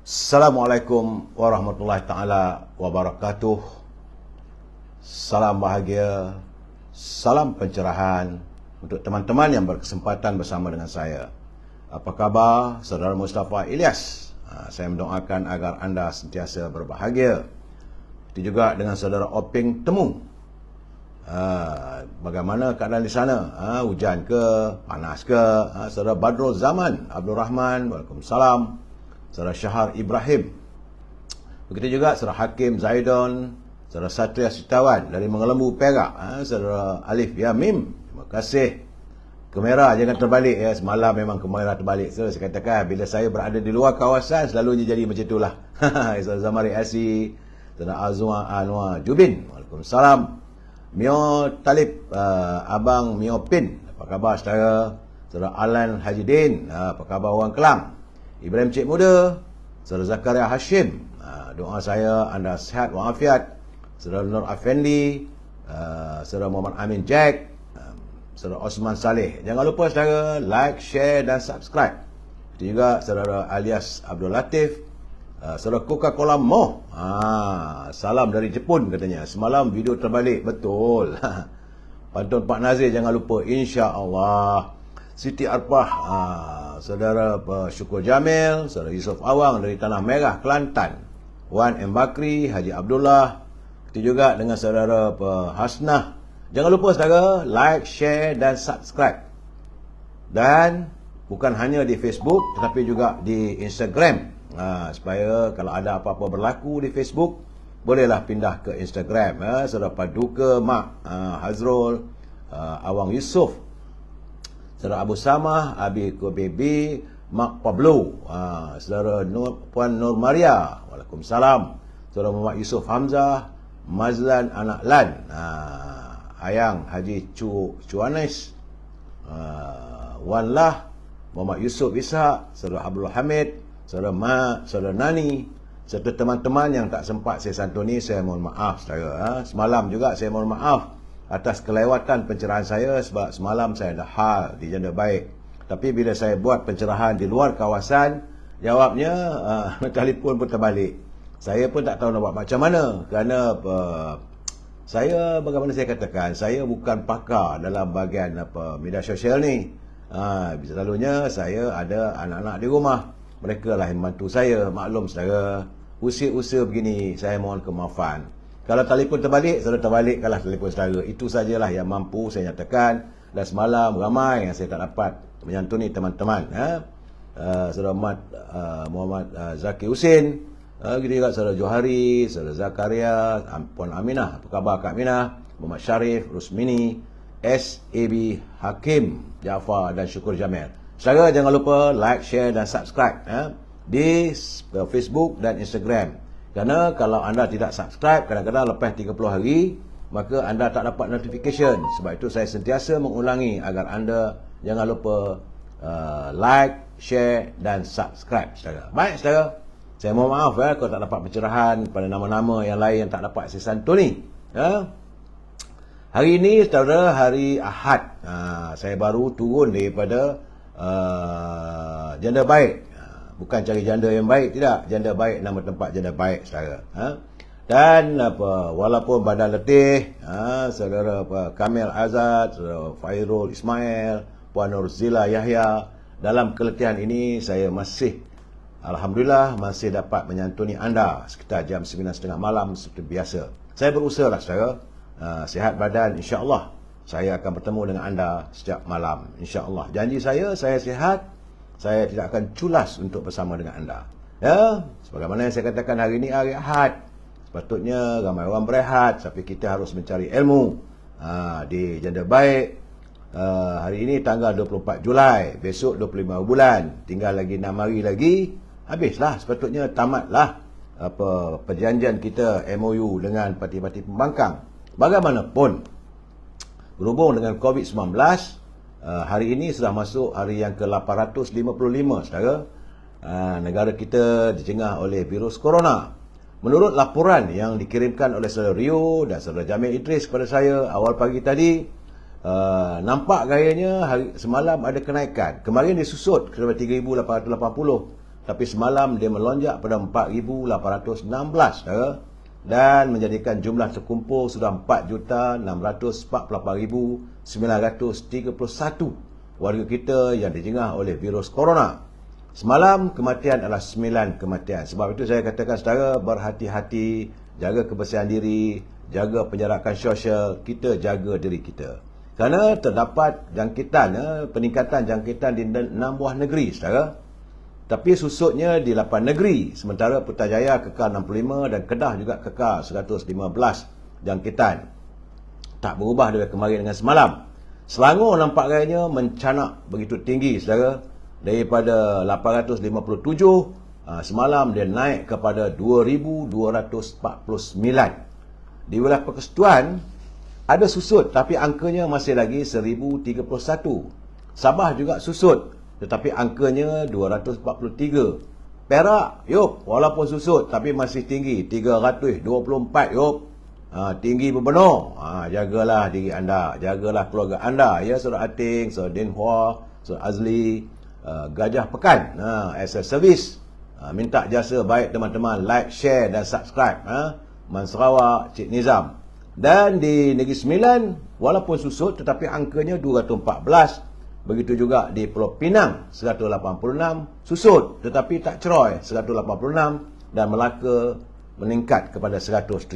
Assalamualaikum warahmatullahi taala wabarakatuh. Salam bahagia, salam pencerahan untuk teman-teman yang berkesempatan bersama dengan saya. Apa khabar Saudara Mustafa Ilyas? Saya mendoakan agar anda sentiasa berbahagia. Itu juga dengan Saudara Oping Temu. Bagaimana keadaan di sana? Hujan ke? Panas ke? Saudara Badrul Zaman Abdul Rahman, Waalaikumsalam. Saudara Syahar Ibrahim. Begitu juga Saudara Hakim Zaidon, Saudara Satria Sitawan dari Mengelembu Perak, Saudara Alif Yamim. Terima kasih. Kamera jangan terbalik ya. Semalam memang kamera terbalik. So, saya katakan bila saya berada di luar kawasan selalunya jadi macam itulah. Saudara Zamari Asi, Saudara Azwa Anwar Jubin. Waalaikumsalam. Mio Talib, Abang Mio Pin. Apa khabar saudara? Saudara Alan Haji Din. Apa khabar orang Kelang? Ibrahim Cik Muda, Saudara Zakaria Hashim. Doa saya anda sihat walafiat. Saudara Nur Afendi, Saudara Muhammad Amin Jack, Saudara Osman Saleh. Jangan lupa saudara like, share dan subscribe. Itu juga Saudara Alias Abdul Latif, Saudara Coca-Cola Mo. Salam dari Jepun katanya. Semalam video terbalik, betul. Pantun Pak Nazir jangan lupa, insya-Allah. Siti Arpah, Saudara Syukur Jamil, Saudara Yusof Awang dari Tanah Merah, Kelantan, Wan M. Bakri, Haji Abdullah. Itu juga dengan Saudara Hasnah. Jangan lupa saudara like, share dan subscribe. Dan bukan hanya di Facebook tetapi juga di Instagram. Supaya kalau ada apa-apa berlaku di Facebook, bolehlah pindah ke Instagram. Saudara Paduka Mak Hazrul, Awang Yusof, Saudara Abu Samah, Abi Kobebi, Mak Pablo, Saudara Puan Nur Maria, Waalaikumsalam. Saudara Muhammad Yusuf Hamzah, Mazlan Anak Lan, Ayang Haji Cuanes, Wan Lah, Muhammad Yusuf Ishak, Saudara Abdul Hamid, Saudara Nani, serta teman-teman yang tak sempat saya santuni, saya mohon maaf saudara. Semalam juga saya mohon maaf atas kelewatan pencerahan saya sebab semalam saya ada hal di Janda Baik. Tapi bila saya buat pencerahan di luar kawasan, jawabnya telefon pun terbalik. Saya pun tak tahu nak buat macam mana kerana saya, bagaimana saya katakan, saya bukan pakar dalam bahagian media sosial ni. Selalunya saya ada anak-anak di rumah. Mereka lah yang membantu saya. Maklum saudara, usia-usia begini saya mohon kemaafan. Kalau telefon terbalik, saudara terbalikkanlah telefon saudara. Itu sajalah yang mampu saya nyatakan. Dan semalam ramai yang saya tak dapat menyantuni teman-teman. Saudara Muhammad Zaki Husin, gitu juga Saudara Johari, Saudara Zakaria, Puan Aminah. Apa khabar Kak Aminah? Muhammad Syarif, Rusmini, S.A.B. Hakim, Jaafar dan Syukur Jamil. Saudara jangan lupa like, share dan subscribe di Facebook dan Instagram. Kerana kalau anda tidak subscribe, kadang-kadang lepas 30 hari, maka anda tak dapat notification. Sebab itu saya sentiasa mengulangi agar anda jangan lupa like, share dan subscribe saudara. Baik saudara, saya mohon maaf kalau tak dapat pencerahan pada nama-nama yang lain yang tak dapat saya santuni. Hari ini saudara, hari Ahad. Saya baru turun daripada Janda Baik. Bukan cari janda yang baik, tidak. Janda Baik, nama tempat Janda Baik saudara. Dan walaupun badan letih, saudara Kamil Azad, saudara Fairul Ismail, Puan Nurzila Yahya, dalam keletihan ini saya masih, alhamdulillah, masih dapat menyantuni anda sekitar jam 9.30 malam seperti biasa. Saya berusaha lah saudara, sihat badan, insya-Allah saya akan bertemu dengan anda setiap malam, insya-Allah. Janji saya sihat. Saya tidak akan culas untuk bersama dengan anda. Sebagaimana yang saya katakan, hari ini hari Ahad. Sepatutnya ramai orang berehat, tapi kita harus mencari ilmu di Janda Baik. Hari ini tanggal 24 Julai, besok 25 bulan. Tinggal lagi 6 hari lagi, habislah. Sepatutnya tamatlah perjanjian kita MOU dengan parti-parti pembangkang. Bagaimanapun, berhubung dengan COVID-19, hari ini sudah masuk hari yang ke-855 saudara. Negara kita dicengah oleh virus corona. Menurut laporan yang dikirimkan oleh Saudara Rio dan Saudara Jamil Idris kepada saya awal pagi tadi, nampak gayanya semalam ada kenaikan. Kemarin disusut ke 3,880. tapi semalam dia melonjak pada 4,816 saudara, dan menjadikan jumlah terkumpul sudah 4,648,931 warga kita yang dijengah oleh virus corona. Semalam kematian adalah 9 kematian. Sebab itu saya katakan saudara, berhati-hati, jaga kebersihan diri, jaga penjarakan sosial, kita jaga diri kita. Kerana terdapat jangkitan, peningkatan jangkitan di 6 buah negeri saudara. Tapi susutnya di 8 negeri. Sementara Putrajaya kekal 65 dan Kedah juga kekal 115 jangkitan. Tak berubah dari kemarin dengan semalam. Selangor nampak gayanya mencanak begitu tinggi saudara. Daripada 857, semalam dia naik kepada 2,249. Di wilayah Persekutuan ada susut tapi angkanya masih lagi 1,031. Sabah juga susut tetapi angkanya 243. Perak, yup, walaupun susut tapi masih tinggi, 324, yup. Tinggi berbenar. Jagalah diri anda, jagalah keluarga anda. Ya, Saudara Ating, Saudara Din Hua, Saudara Azli, Gajah Pekan, as a service. Minta jasa baik teman-teman, like, share dan subscribe. Man Sarawak, Cik Nizam. Dan di Negeri Sembilan, walaupun susut tetapi angkanya 214. Begitu juga di Pulau Pinang 186, susut tetapi tak ceroy 186, dan Melaka meningkat kepada 117.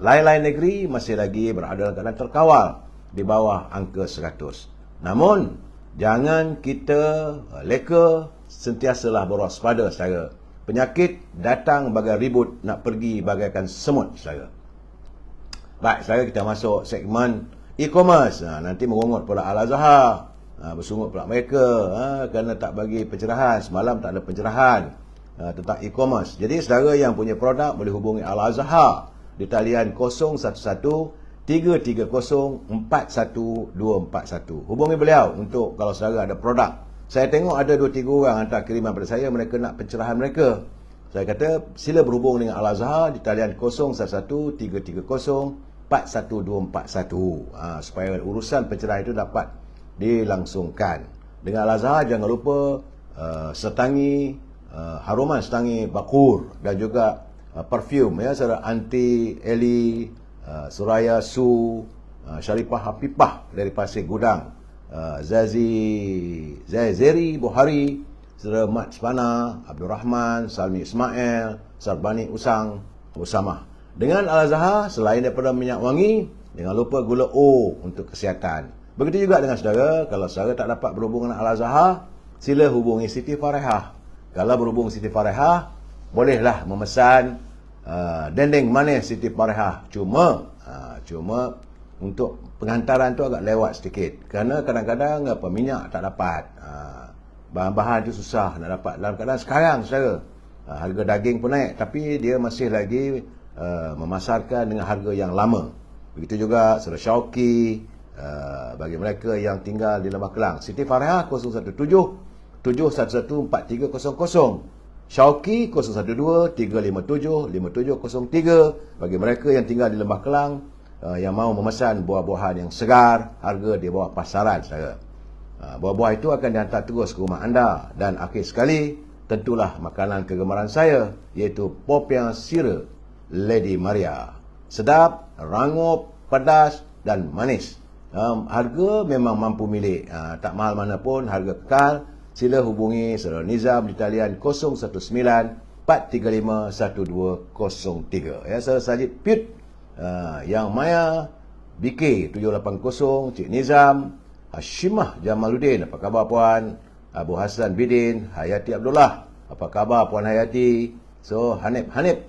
Lain-lain negeri masih lagi berada dalam keadaan terkawal di bawah angka 100. Namun jangan kita leka, sentiasalah berwaspada saudara. Penyakit datang bagai ribut, nak pergi bagaikan semut saudara. Baik, saudara, kita masuk segmen e-commerce. Nanti merongot pula Al-Azhar. Bersungut pula mereka kerana tak bagi pencerahan. Semalam tak ada pencerahan tentang e-commerce. Jadi saudara yang punya produk boleh hubungi Al-Azhar di talian 011-330-41241. Hubungi beliau untuk kalau saudara ada produk. Saya tengok ada 2-3 orang hantar kiriman pada saya, mereka nak pencerahan mereka. Saya kata sila berhubung dengan Al-Azhar di talian 011-330-41241 supaya urusan pencerahan itu dapat dilangsungkan. Dengan Al-Azhar jangan lupa setangi, haruman setangi bakur dan juga perfume ya, saudara Anti Eli, Suraya Su, Syarifah Hafifah dari Pasir Gudang, Zeri Buhari, saudara Mat Spana, Abdul Rahman, Salmi Ismail, Sarbani Usang, Usamah. Dengan Al-Azhar, selain daripada minyak wangi, jangan lupa gula O untuk kesihatan. Begitu juga dengan saudara, kalau saudara tak dapat berhubung dengan Al-Azhar, sila hubungi Siti Farehah. Kalau berhubung Siti Farehah, bolehlah memesan dendeng manis Siti Farehah. Cuma untuk penghantaran tu agak lewat sedikit. Kerana kadang-kadang minyak tak dapat. Bahan-bahan tu susah nak dapat. Dalam keadaan sekarang saudara, harga daging pun naik, tapi dia masih lagi memasarkan dengan harga yang lama. Begitu juga saudara Syauqi, bagi mereka yang tinggal di Lembah Kelang, Siti Farehah 017-711-4300, Syauqi 012-357-5703. Bagi mereka yang tinggal di Lembah Kelang yang mahu memesan buah-buahan yang segar, harga di bawah pasaran saudara. Buah-buah itu akan dihantar terus ke rumah anda. Dan akhir sekali, tentulah makanan kegemaran saya, iaitu popiah sira Lady Maria. Sedap, rangup, pedas dan manis. Harga memang mampu milik, tak mahal mana pun, harga kekal. Sila hubungi Saudara Nizam di talian 019-435-1203. Ya, Saudara Sajid Piut, Yang Maya, BK 780, Cik Nizam, Hashimah Jamaluddin, apa khabar puan? Abu Hassan Bidin, Hayati Abdullah, apa khabar puan Hayati? So, Hanif.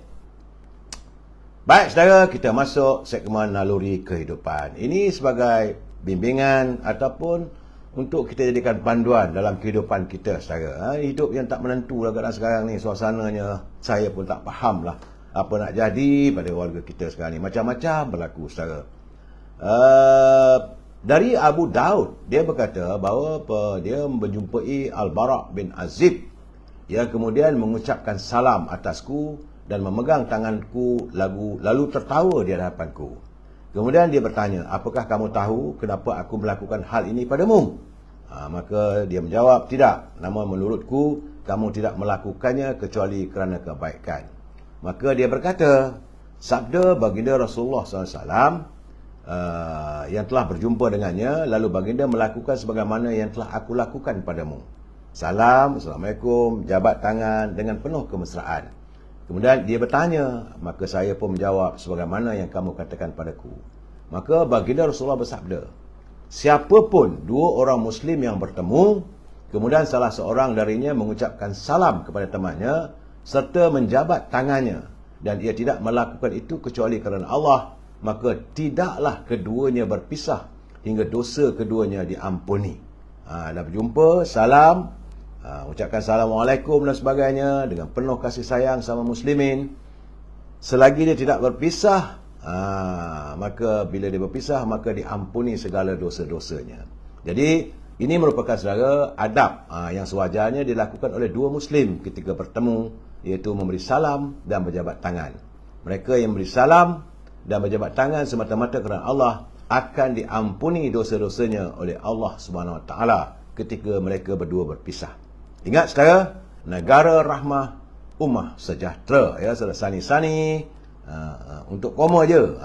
Baik saudara, kita masuk segmen naluri kehidupan. Ini sebagai bimbingan ataupun untuk kita jadikan panduan dalam kehidupan kita saudara. Hidup yang tak menentu lah kadang sekarang ni, suasananya saya pun tak faham lah apa nak jadi pada warga kita sekarang ni. Macam-macam berlaku saudara. Dari Abu Daud, dia berkata bahawa dia menjumpai Al-Bara' bin Azib yang kemudian mengucapkan salam atasku dan memegang tanganku lalu tertawa di hadapanku. Kemudian dia bertanya, apakah kamu tahu kenapa aku melakukan hal ini padamu? Maka dia menjawab, tidak. Namun menurutku, kamu tidak melakukannya kecuali kerana kebaikan. Maka dia berkata, sabda baginda Rasulullah SAW yang telah berjumpa dengannya, lalu baginda melakukan sebagaimana yang telah aku lakukan padamu. Salam, Assalamualaikum, jabat tangan dengan penuh kemesraan. Kemudian dia bertanya, maka saya pun menjawab sebagaimana yang kamu katakan padaku. Maka baginda Rasulullah bersabda, siapapun dua orang Muslim yang bertemu, kemudian salah seorang darinya mengucapkan salam kepada temannya, serta menjabat tangannya, dan ia tidak melakukan itu kecuali kerana Allah, maka tidaklah keduanya berpisah hingga dosa keduanya diampuni. Dah berjumpa, salam, ucapkan Assalamualaikum dan sebagainya dengan penuh kasih sayang sama muslimin. Selagi dia tidak berpisah, maka bila dia berpisah, maka diampuni segala dosa-dosanya. Jadi ini merupakan saudara adab yang sewajarnya dilakukan oleh dua muslim ketika bertemu, iaitu memberi salam dan berjabat tangan. Mereka yang beri salam dan berjabat tangan semata-mata kerana Allah akan diampuni dosa-dosanya oleh Allah Subhanahu Wa Taala ketika mereka berdua berpisah. Ingat saudara, negara rahmah, ummah sejahtera, ya saudara. Sani-sani untuk koma je.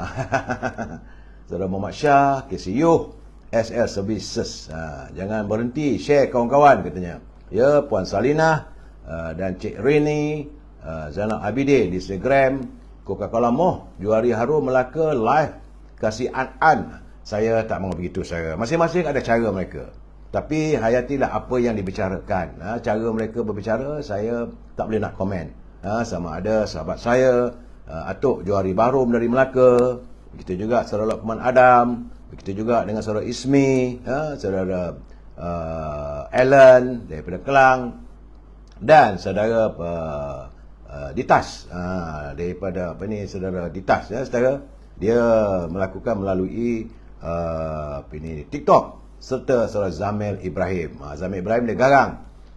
Saudara Muhammad Shah, KCU, SL Services. Jangan berhenti share kawan-kawan katanya. Ya, Puan Salinah dan Cik Rini, Zainal Abidin di Instagram, Coca-Cola Moh, Juari Harum Melaka live, kasih an-an. Saya tak mahu begitu saya. Masing-masing ada cara mereka. Tapi hayatilah apa yang dibicarakan. Cara mereka berbicara, saya tak boleh nak komen. Sama ada sahabat saya, Atuk Juari Barum dari Melaka, begitu juga saudara Lokman Adam, begitu juga dengan saudara Ismi, saudara Alan daripada Kelang, dan saudara Ditas daripada saudara Ditas, ya saudara, dia melakukan melalui TikTok, serta saudara Zamil Ibrahim. Zamil Ibrahim dia garang.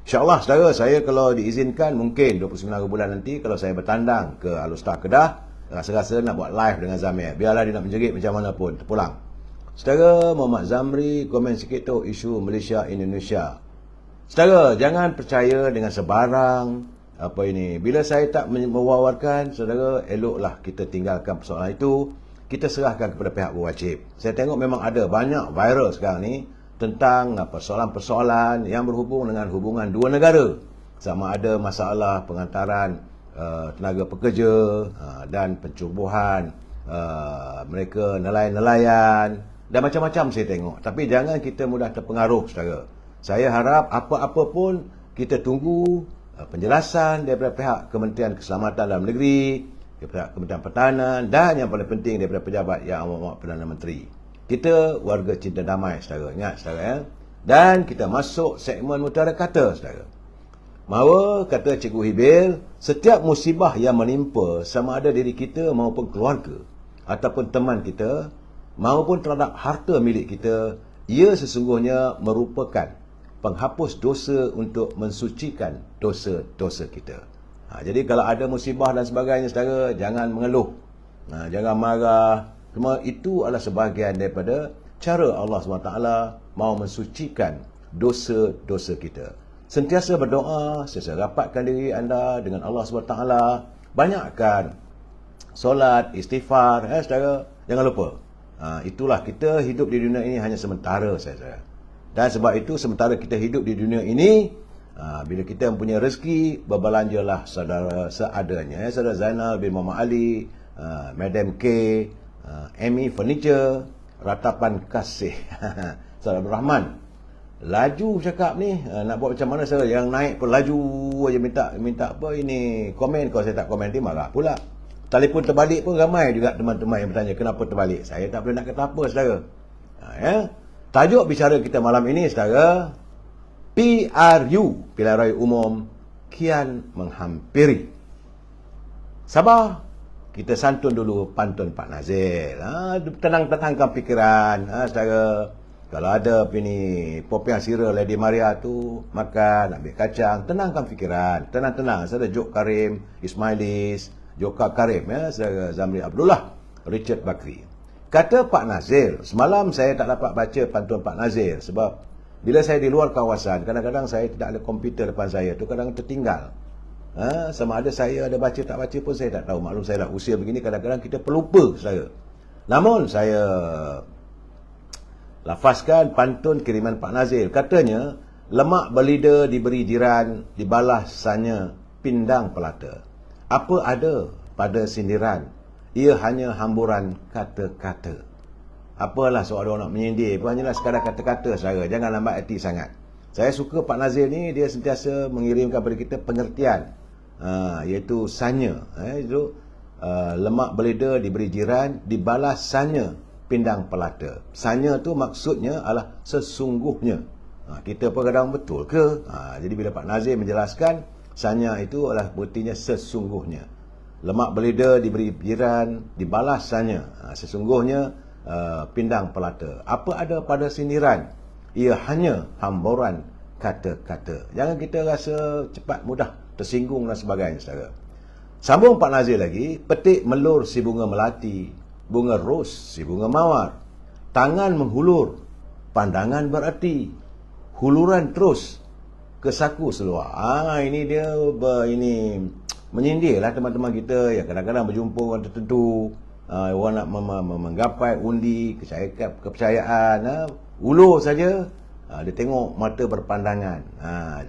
InsyaAllah saudara, saya kalau diizinkan mungkin 29 bulan nanti, kalau saya bertandang ke Alustar Kedah, rasa-rasa nak buat live dengan Zamil. Biarlah dia nak menjerit macam mana pun, terpulang. Saudara Muhammad Zamri komen sikit tu isu Malaysia Indonesia. Saudara, jangan percaya dengan sebarang apa ini. Bila saya tak mewawarkan, saudara, eloklah kita tinggalkan persoalan itu. Kita serahkan kepada pihak berwajib. Saya tengok memang ada banyak viral sekarang ni tentang persoalan-persoalan yang berhubung dengan hubungan dua negara. Sama ada masalah pengantaran tenaga pekerja dan pencubuhan mereka nelayan-nelayan dan macam-macam saya tengok. Tapi jangan kita mudah terpengaruh, saudara. Saya harap apa-apa pun kita tunggu penjelasan daripada pihak Kementerian Keselamatan Dalam Negeri, daripada Kementerian Pertahanan, dan yang paling penting daripada pejabat Yang Amat Perdana Menteri. Kita warga cinta damai, saudara. Ingat, saudara, ya. Dan kita masuk segmen Mutiara Kata, saudara. Bahawa, kata Cikgu Hibil, setiap musibah yang menimpa sama ada diri kita maupun keluarga, ataupun teman kita, maupun terhadap harta milik kita, ia sesungguhnya merupakan penghapus dosa untuk mensucikan dosa-dosa kita. Jadi kalau ada musibah dan sebagainya, saudara, jangan mengeluh, jangan marah. Semua itu adalah sebahagian daripada cara Allah SWT mahu mensucikan dosa-dosa kita. Sentiasa berdoa, sentiasa rapatkan diri anda dengan Allah SWT. Banyakkan solat, istighfar, saudara. Jangan lupa. Itulah, kita hidup di dunia ini hanya sementara, saudara. Dan sebab itu, sementara kita hidup di dunia ini, bila kita mempunyai rezeki, berbelanjalah saudara seadanya. Saudara Zainal bin Muhammad Ali, Madam K, Amy Furniture, Ratapan Kasih, saudara Abdul Rahman. Laju cakap ni, nak buat macam mana saudara? Yang naik pun laju aja minta apa ini, komen. Kalau saya tak komen, dia marah pula. Telefon terbalik pun ramai juga teman-teman yang bertanya kenapa terbalik. Saya tak boleh nak kata apa, saudara. Ya. Tajuk bicara kita malam ini, saudara, PRU, Pilihan Raya Umum, kian menghampiri. Sabar, kita santun dulu pantun Pak Nazil. Tenang-tenangkan fikiran, saudara. Kalau ada popiah sira Lady Maria tu, makan, ambil kacang, tenangkan fikiran. Tenang-tenang, saudara. Jok Karim, Ismailis, Joka Karim, saudara Zamri Abdullah, Richard Bakri. Kata Pak Nazil, semalam saya tak dapat baca pantun Pak Nazil sebab Bila saya di luar kawasan, kadang-kadang saya tidak ada komputer depan saya tu, kadang tertinggal. Sama ada saya ada baca tak baca pun saya tak tahu. Maklum saya dah usia begini, kadang-kadang kita pelupa saudara. Namun saya lafazkan pantun kiriman Pak Nazil. Katanya, lemak berlidah diberi jiran, dibalas sanya pindang pelata. Apa ada pada sindiran? Ia hanya hamburan kata-kata. Apalah seorang nak menyindir, pun hanyalah sekadar kata-kata saudara. Jangan lambat hati sangat. Saya suka Pak Nazil ni, dia sentiasa mengirimkan kepada kita pengertian. Iaitu sanya. Lemak berlidah diberi jiran, dibalas sanya pindang pelata. Sanya tu maksudnya adalah sesungguhnya. Kita pun kadang betul ke? Jadi bila Pak Nazir menjelaskan, sanya itu adalah berartinya sesungguhnya. Lemak berlidah diberi jiran, dibalas sanya. Sesungguhnya pindang pelata. Apa ada pada sindiran? Ia hanya hamburan kata-kata. Jangan kita rasa cepat mudah tersinggung dan sebagainya, saudara. Sambung Pak Nazir lagi, petik melur si bunga melati, bunga ros si bunga mawar. Tangan menghulur, pandangan berarti, huluran terus ke saku seluar. Ini dia ini menyindirlah teman-teman kita yang kadang-kadang berjumpa orang tertentu, orang nak menggapai undi kepercayaan, ulur saja. Dia tengok mata berpandangan.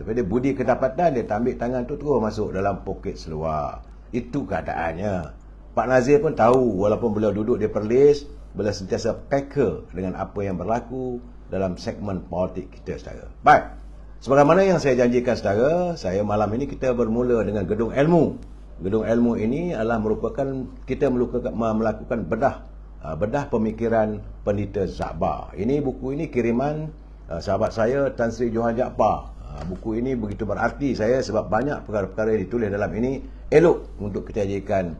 Tapi dia budi kedapatan, dia ambil tangan tu terus masuk dalam poket seluar. Itu keadaannya. Pak Nazir pun tahu, walaupun beliau duduk di Perlis, beliau sentiasa peka dengan apa yang berlaku dalam segmen politik kita, saudara. Baik. Sebagaimana yang saya janjikan, saudara, saya malam ini kita bermula dengan Gedung Ilmu. Gedung Ilmu ini adalah merupakan kita melakukan bedah pemikiran Pendeta Zahbah. Ini buku ini kiriman sahabat saya Tan Sri Johan Jaafar. Buku ini begitu berarti saya sebab banyak perkara-perkara yang ditulis dalam ini elok untuk kita jadikan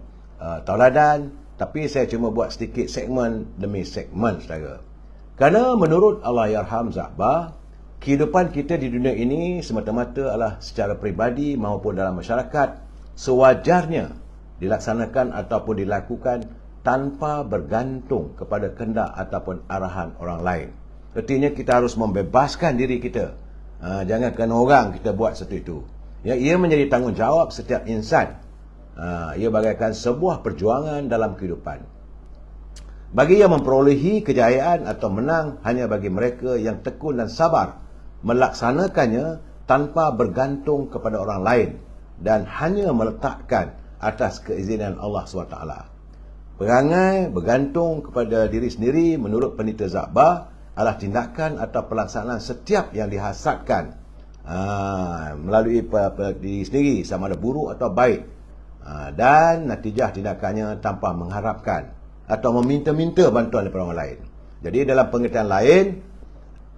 tauladan, tapi saya cuma buat sedikit segmen demi segmen, saudara. Kerana menurut Allahyarham Zahbah, kehidupan kita di dunia ini semata-mata adalah secara peribadi maupun dalam masyarakat sewajarnya dilaksanakan ataupun dilakukan tanpa bergantung kepada kehendak ataupun arahan orang lain. Artinya kita harus membebaskan diri kita. Jangan kena orang kita buat seperti itu. Ya, ia menjadi tanggungjawab setiap insan. Ia bagaikan sebuah perjuangan dalam kehidupan. Bagi yang memperolehi kejayaan atau menang hanya bagi mereka yang tekun dan sabar melaksanakannya tanpa bergantung kepada orang lain dan hanya meletakkan atas keizinan Allah SWT. Perangai bergantung kepada diri sendiri menurut Pendeta Zahbah adalah tindakan atau pelaksanaan setiap yang dihasratkan melalui diri sendiri, sama ada buruk atau baik, dan natijah tindakannya tanpa mengharapkan atau meminta-minta bantuan daripada orang lain. Jadi dalam pengertian lain,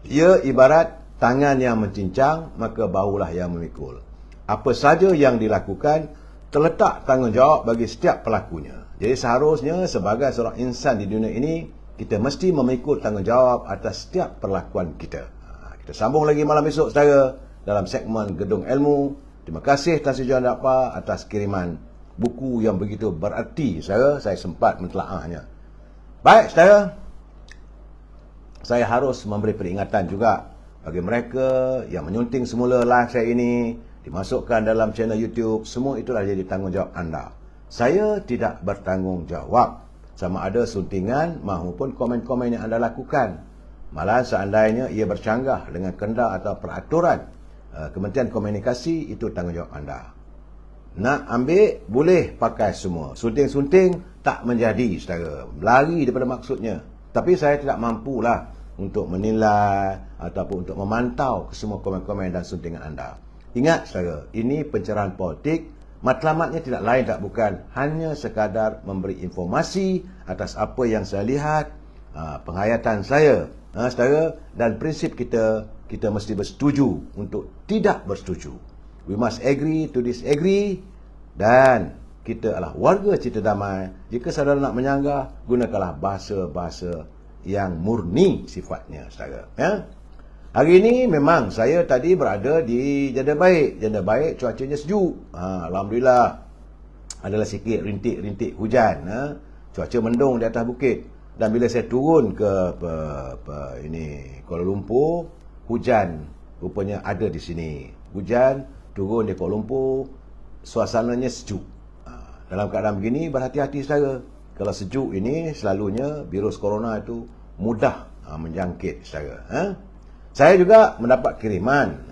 ia ibarat tangan yang mencincang, maka bahulah yang memikul. Apa saja yang dilakukan, terletak tanggungjawab bagi setiap pelakunya. Jadi seharusnya sebagai seorang insan di dunia ini, kita mesti memikul tanggungjawab atas setiap perlakuan kita. Kita sambung lagi malam esok, saudara, dalam segmen Gedung Ilmu. Terima kasih Tan Sri Johan Jaafar atas kiriman buku yang begitu berarti, saudara. Saya sempat mentelaahnya. Baik, saudara, saya harus memberi peringatan juga bagi mereka yang menyunting semula live saya ini, dimasukkan dalam channel YouTube. Semua itulah jadi tanggungjawab anda. Saya tidak bertanggungjawab sama ada suntingan maupun komen-komen yang anda lakukan. Malah seandainya ia bercanggah dengan kehendak atau peraturan Kementerian Komunikasi, itu tanggungjawab anda. Nak ambil, boleh pakai semua. Sunting-sunting tak menjadi, saudara. Lari daripada maksudnya. Tapi saya tidak mampulah untuk menilai ataupun untuk memantau semua komen-komen dan suntingan anda. Ingat, saudara, ini pencerahan politik. Matlamatnya tidak lain tak bukan hanya sekadar memberi informasi atas apa yang saya lihat, penghayatan saya, saudara, dan prinsip kita mesti bersetuju untuk tidak bersetuju. We must agree to disagree, dan kita adalah warga cita damai. Jika saudara nak menyanggah, gunakanlah bahasa-bahasa yang murni sifatnya, saudara. Ya? Hari ini memang saya tadi berada di Janda Baik. Janda Baik cuacanya sejuk. Alhamdulillah. Adalah sikit rintik-rintik hujan. Cuaca mendung di atas bukit. Dan bila saya turun ke Kuala Lumpur, hujan rupanya ada di sini. Hujan turun di Kuala Lumpur, suasananya sejuk. Dalam keadaan begini, berhati-hati saudara. Kalau sejuk ini, selalunya virus corona itu mudah menjangkit saudara. Saya juga mendapat kiriman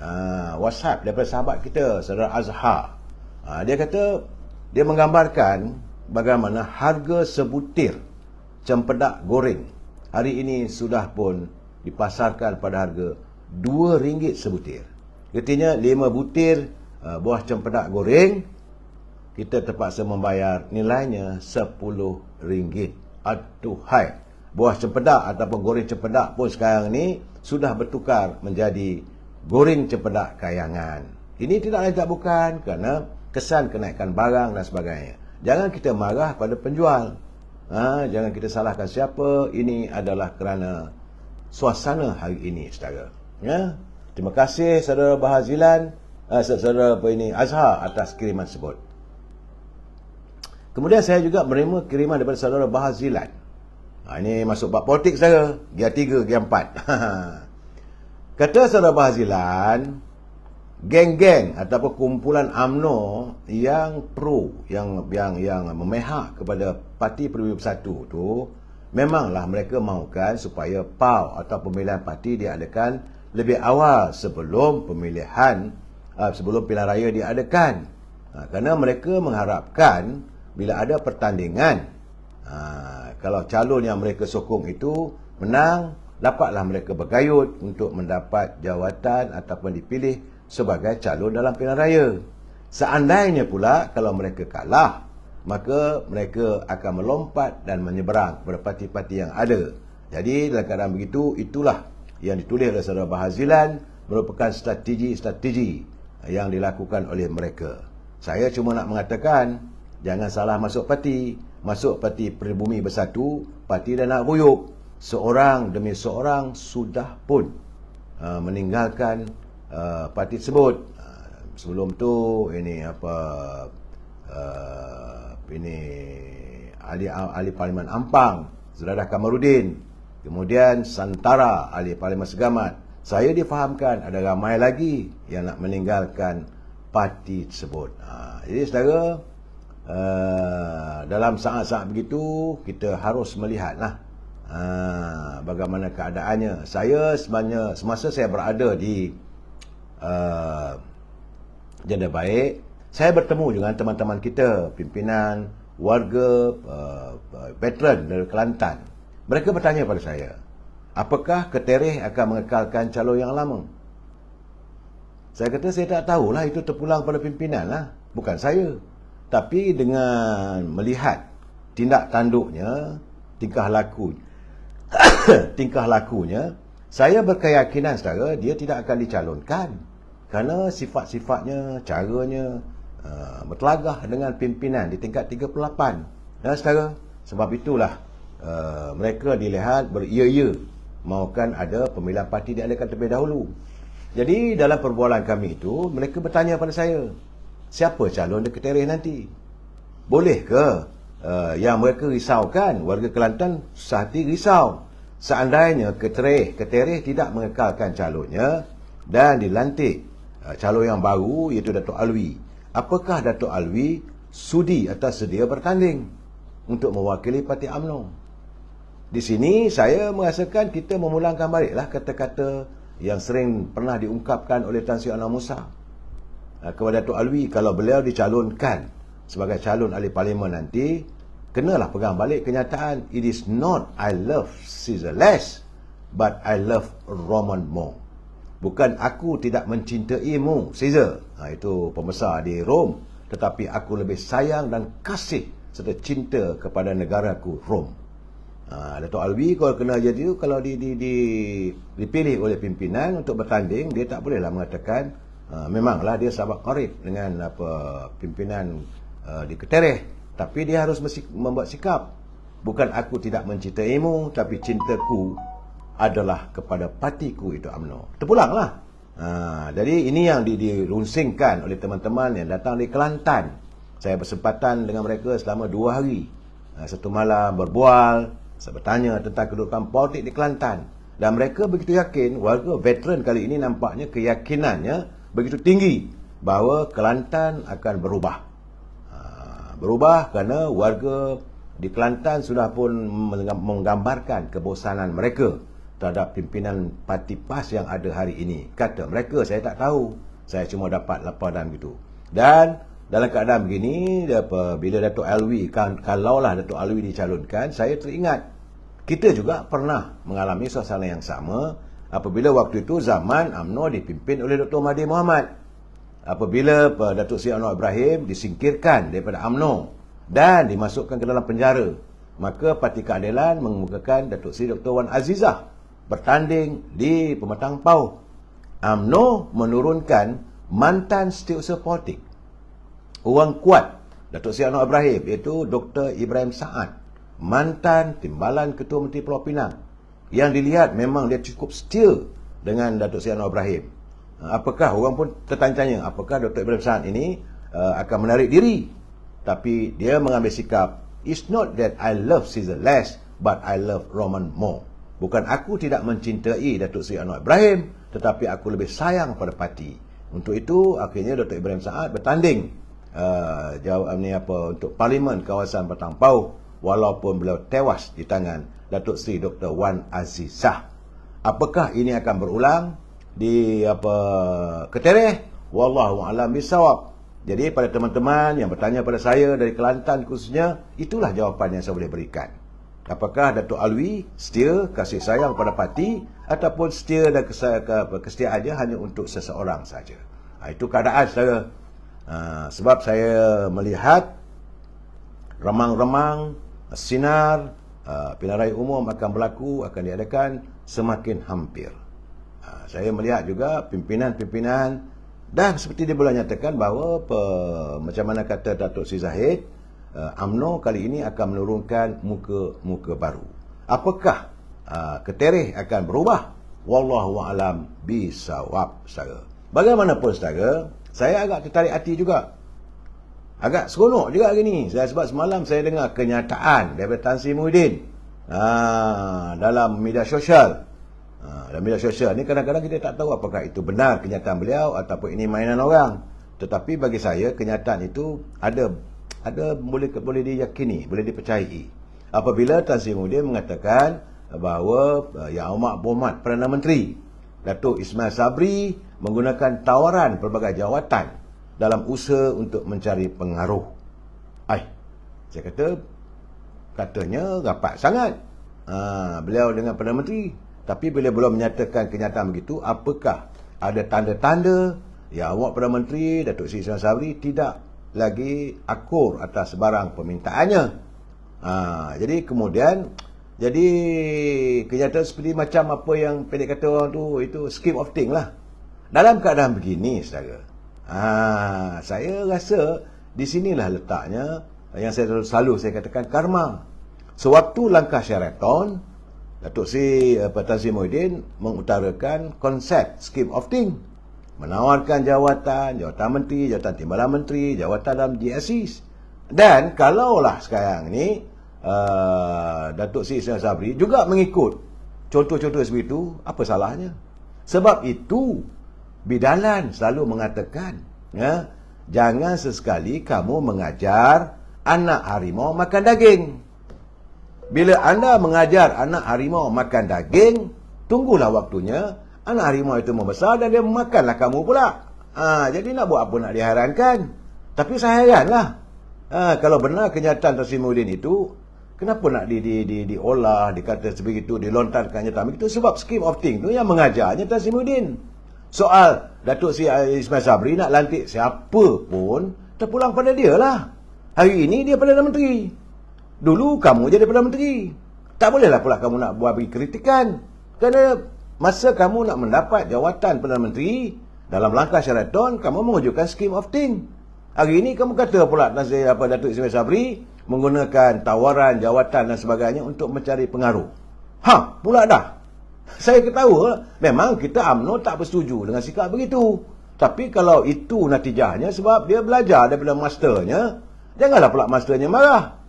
WhatsApp daripada sahabat kita, saudara Azhar. Dia kata, dia menggambarkan bagaimana harga sebutir cempedak goreng hari ini sudah pun dipasarkan pada harga RM2 sebutir. Artinya 5 butir buah cempedak goreng, kita terpaksa membayar nilainya RM10. Aduhai, buah cempedak ataupun goreng cempedak pun sekarang ni sudah bertukar menjadi goreng cempedak kayangan. Ini tidak lain tak bukan kerana kesan kenaikan barang dan sebagainya. Jangan kita marah pada penjual. Jangan kita salahkan siapa. Ini adalah kerana suasana hari ini, saudara. Terima kasih saudara Bahazilan, saudara Azhar atas kiriman tersebut. Kemudian saya juga menerima kiriman daripada saudara Bahazilan. Ini masuk bab politik, saudara. Gear 3, Gear 4. Kata saudara Bahazilan, geng-geng ataupun kumpulan UMNO yang pro, yang memihak kepada Parti Peribumi Bersatu tu, memanglah mereka mahukan supaya PAU atau pemilihan parti diadakan lebih awal sebelum pemilihan pilihan raya diadakan. Kerana mereka mengharapkan bila ada pertandingan, kalau calon yang mereka sokong itu menang, dapatlah mereka bergayut untuk mendapat jawatan ataupun dipilih sebagai calon dalam pilihan raya. Seandainya pula kalau mereka kalah, maka mereka akan melompat dan menyeberang kepada parti-parti yang ada. Jadi dalam keadaan begitu, itulah yang ditulis oleh saudara Bahazilan merupakan strategi-strategi yang dilakukan oleh mereka. Saya cuma nak mengatakan, jangan salah masuk parti. Masuk Parti Peribumi Bersatu, parti dah nak buyuk. Seorang demi seorang sudah pun meninggalkan parti tersebut. Sebelum tu ini ahli Parlimen Ampang, Zuradah Kamarudin, kemudian Santara, ahli Parlimen Segamat. Saya difahamkan ada ramai lagi yang nak meninggalkan parti tersebut. Jadi saudara, dalam saat-saat begitu kita harus melihatlah bagaimana keadaannya. Saya sebenarnya semasa saya berada di Janda Baik, saya bertemu dengan teman-teman kita, pimpinan, warga, veteran dari Kelantan. Mereka bertanya pada saya, apakah Ketereh akan mengekalkan calon yang lama? Saya kata saya tak tahulah, itu terpulang pada pimpinan lah, bukan saya. Tapi dengan melihat tindak tanduknya, tingkah lakunya, saya berkeyakinan saudara, dia tidak akan dicalonkan. Kerana sifat-sifatnya, caranya bertelagah dengan pimpinan di tingkat 38. Dan saudara, sebab itulah mereka dilihat beria-ia mahukan ada pemilihan parti diadakan terlebih dahulu. Jadi dalam perbualan kami itu, mereka bertanya pada saya, siapa calon di Ketereh nanti? Boleh ke yang mereka risaukan, warga Kelantan sehati risau, seandainya Ketereh tidak mengekalkan calonnya dan dilantik calon yang baru iaitu Datuk Alwi, apakah Datuk Alwi sudi atau sedia bertanding untuk mewakili Parti UMNO? Di sini saya merasakan kita memulangkan baliklah kata-kata yang sering pernah diungkapkan oleh Tan Sri Anwar Musa kepada Datuk Alwi. Kalau beliau dicalonkan sebagai calon ahli parlimen nanti, kenalah pegang balik kenyataan, it is not I love Caesar less, but I love Roman more. Bukan aku tidak mencintaimu Caesar, itu pembesar di Rom, tetapi aku lebih sayang dan kasih serta cinta kepada negaraku Rom. Datuk Alwi kalau kena jadi itu, kalau dipilih oleh pimpinan untuk bertanding, dia tak bolehlah mengatakan memanglah dia sahabat karib dengan pimpinan di Ketereh, tapi dia harus membuat sikap, bukan aku tidak mencintaimu, tapi cintaku adalah kepada partiku itu UMNO. Terpulanglah. Jadi ini yang dirunsingkan oleh teman-teman yang datang dari Kelantan. Saya bersempatan dengan mereka selama 2 hari. Satu malam berbual, saya bertanya tentang kedudukan politik di Kelantan. Dan mereka begitu yakin, warga veteran kali ini nampaknya keyakinannya begitu tinggi bahawa Kelantan akan berubah. Berubah kerana warga di Kelantan sudah pun menggambarkan kebosanan mereka terhadap pimpinan parti PAS yang ada hari ini. Kata mereka, saya tak tahu. Saya cuma dapat laporan gitu. Dan dalam keadaan begini, bila Datuk Alwi, kalaulah Datuk Alwi dicalonkan, saya teringat kita juga pernah mengalami suasana yang sama apabila waktu itu zaman UMNO dipimpin oleh Dr. Mahathir Mohamad. Apabila Datuk Seri Anwar Ibrahim disingkirkan daripada UMNO dan dimasukkan ke dalam penjara, maka Parti Keadilan mengemukakan Datuk Seri Dr. Wan Azizah bertanding di Pematang Pauh. UMNO menurunkan mantan setiausaha politik, orang kuat Datuk Seri Anwar Ibrahim, iaitu Dr. Ibrahim Saad, mantan Timbalan Ketua Menteri Pulau Pinang, yang dilihat memang dia cukup setia dengan Datuk Seri Anwar Ibrahim. Apakah, orang pun tertanya, apakah Dr. Ibrahim Saad ini akan menarik diri? Tapi dia mengambil sikap, it's not that I love Caesar less, but I love Roman more. Bukan aku tidak mencintai Datuk Seri Anwar Ibrahim, tetapi aku lebih sayang pada parti. Untuk itu, akhirnya Dr. Ibrahim Saad bertanding untuk Parlimen kawasan Patang Pauh, walaupun beliau tewas di tangan Datuk Seri Dr. Wan Azizah. Apakah ini akan berulang di Ketereh? Wallahu a'lam bissawab. Jadi pada teman-teman yang bertanya pada saya dari Kelantan khususnya, itulah jawapan yang saya boleh berikan. Apakah Datuk Alwi setia kasih sayang pada parti ataupun setia dan kesetiaannya hanya untuk seseorang saja? Itu keadaan saya. Sebab saya melihat remang-remang sinar pilihan raya umum akan berlaku, akan diadakan semakin hampir. Saya melihat juga pimpinan-pimpinan, dan seperti dia boleh nyatakan bahawa macam mana kata Datuk Seri Zahid, UMNO kali ini akan menurunkan muka baru. Apakah Ketereh akan berubah? Wallahu a'lam bisawab, saudara. Bagaimanapun saudara, saya agak tertarik hati juga. Agak seronok juga hari ni. Sebab semalam saya dengar kenyataan daripada Tan Sri Muhyiddin dalam media sosial. Dalam media sosial ni kadang-kadang kita tak tahu apakah itu benar kenyataan beliau ataupun ini mainan orang. Tetapi bagi saya kenyataan itu ada boleh diyakini, boleh dipercayai. Apabila Tan Sri Muhyiddin mengatakan bahawa Yang Amat Berhormat Perdana Menteri Datuk Ismail Sabri menggunakan tawaran pelbagai jawatan dalam usaha untuk mencari pengaruh. Saya katanya rapat sangat beliau dengan Perdana Menteri. Tapi bila beliau menyatakan kenyataan begitu, apakah ada tanda-tanda Yang Amat Perdana Menteri Datuk Seri Ismail Sabri tidak lagi akur atas sebarang permintaannya? Jadi kemudian kenyataan seperti macam apa yang pendek kata orang tu, itu scheme of thing lah. Dalam keadaan begini saudara, saya rasa di sinilah letaknya yang saya selalu saya katakan karma. Sewaktu langkah Sheraton, Datuk Seri Tan Sri Muhyiddin mengutarakan konsep scheme of thing, menawarkan jawatan menteri, jawatan timbalan menteri, jawatan dalam GSIS. Dan kalaulah sekarang ni Datuk Seri Ismail Sabri juga mengikut contoh-contoh seperti itu, apa salahnya? Sebab itu bidalan selalu mengatakan, jangan sesekali kamu mengajar anak harimau makan daging. Bila anda mengajar anak harimau makan daging, tunggulah waktunya anak harimau itu membesar dan dia memakanlah kamu pula. Jadi nak buat apa nak diherankan? Tapi saya heranlah, kalau benar kenyataan Tan Sri Muhyiddin itu, kenapa nak diolah, dikata sebegitu, dilontarkan kenyataan begitu? Sebab scheme of thing tu yang mengajarnya Tan Sri Muhyiddin. Soal Datuk Seri Ismail Sabri nak lantik siapa pun, terpulang pada dia lah. Hari ini dia Perdana Menteri, dulu kamu jadi Perdana Menteri. Tak bolehlah pula kamu nak buat bagi kritikan. Kerana masa kamu nak mendapat jawatan Perdana Menteri, dalam langkah Sheraton, kamu mengajukan scheme of thing. Hari ini kamu kata pula Datuk Ismail Sabri menggunakan tawaran, jawatan dan sebagainya untuk mencari pengaruh. Pula dah. Saya ketawa, memang kita UMNO tak bersetuju dengan sikap begitu. Tapi kalau itu natijahnya sebab dia belajar daripada masternya, janganlah pula masternya marah.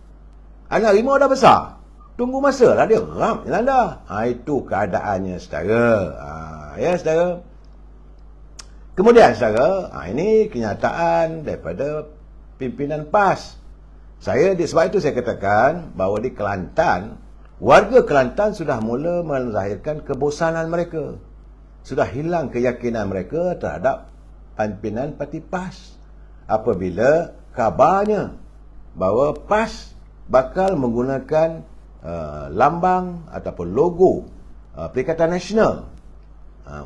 Anak harimau dah besar. Tunggu masa lah dia ram jalan dah. Itu keadaannya saudara. Ya saudara. Kemudian saudara, ini kenyataan daripada pimpinan PAS. Sebab itu saya katakan bahawa di Kelantan, warga Kelantan sudah mula melahirkan kebosanan mereka. Sudah hilang keyakinan mereka terhadap pimpinan parti PAS. Apabila kabarnya bahawa PAS bakal menggunakan lambang ataupun logo Perikatan Nasional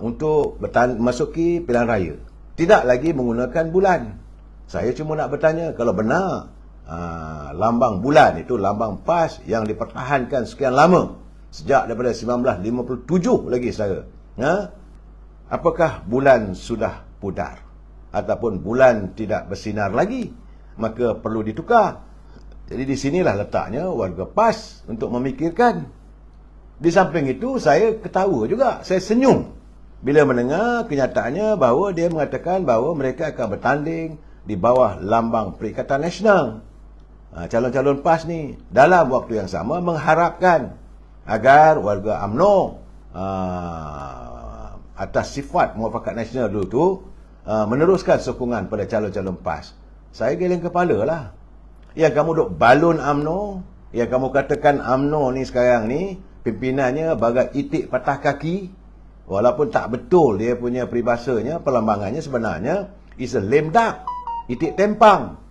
untuk masuki pilihan raya. Tidak lagi menggunakan bulan. Saya cuma nak bertanya, kalau benar lambang bulan itu lambang PAS yang dipertahankan sekian lama, sejak daripada 1957 lagi saya, apakah bulan sudah pudar ataupun bulan tidak bersinar lagi, maka perlu ditukar. Jadi di sinilah letaknya warga PAS untuk memikirkan. Di samping itu saya ketawa juga, saya senyum bila mendengar kenyataannya bahawa dia mengatakan bahawa mereka akan bertanding di bawah lambang Perikatan Nasional. Calon-calon PAS ni dalam waktu yang sama mengharapkan agar warga UMNO atas sifat Muafakat Nasional dulu tu meneruskan sokongan pada calon-calon PAS. Saya geleng kepala lah. Yang kamu duk balun UMNO, yang kamu katakan UMNO ni sekarang ni pimpinannya bagai itik patah kaki, walaupun tak betul dia punya peribahasanya, perlambangannya sebenarnya is a lame duck, itik tempang.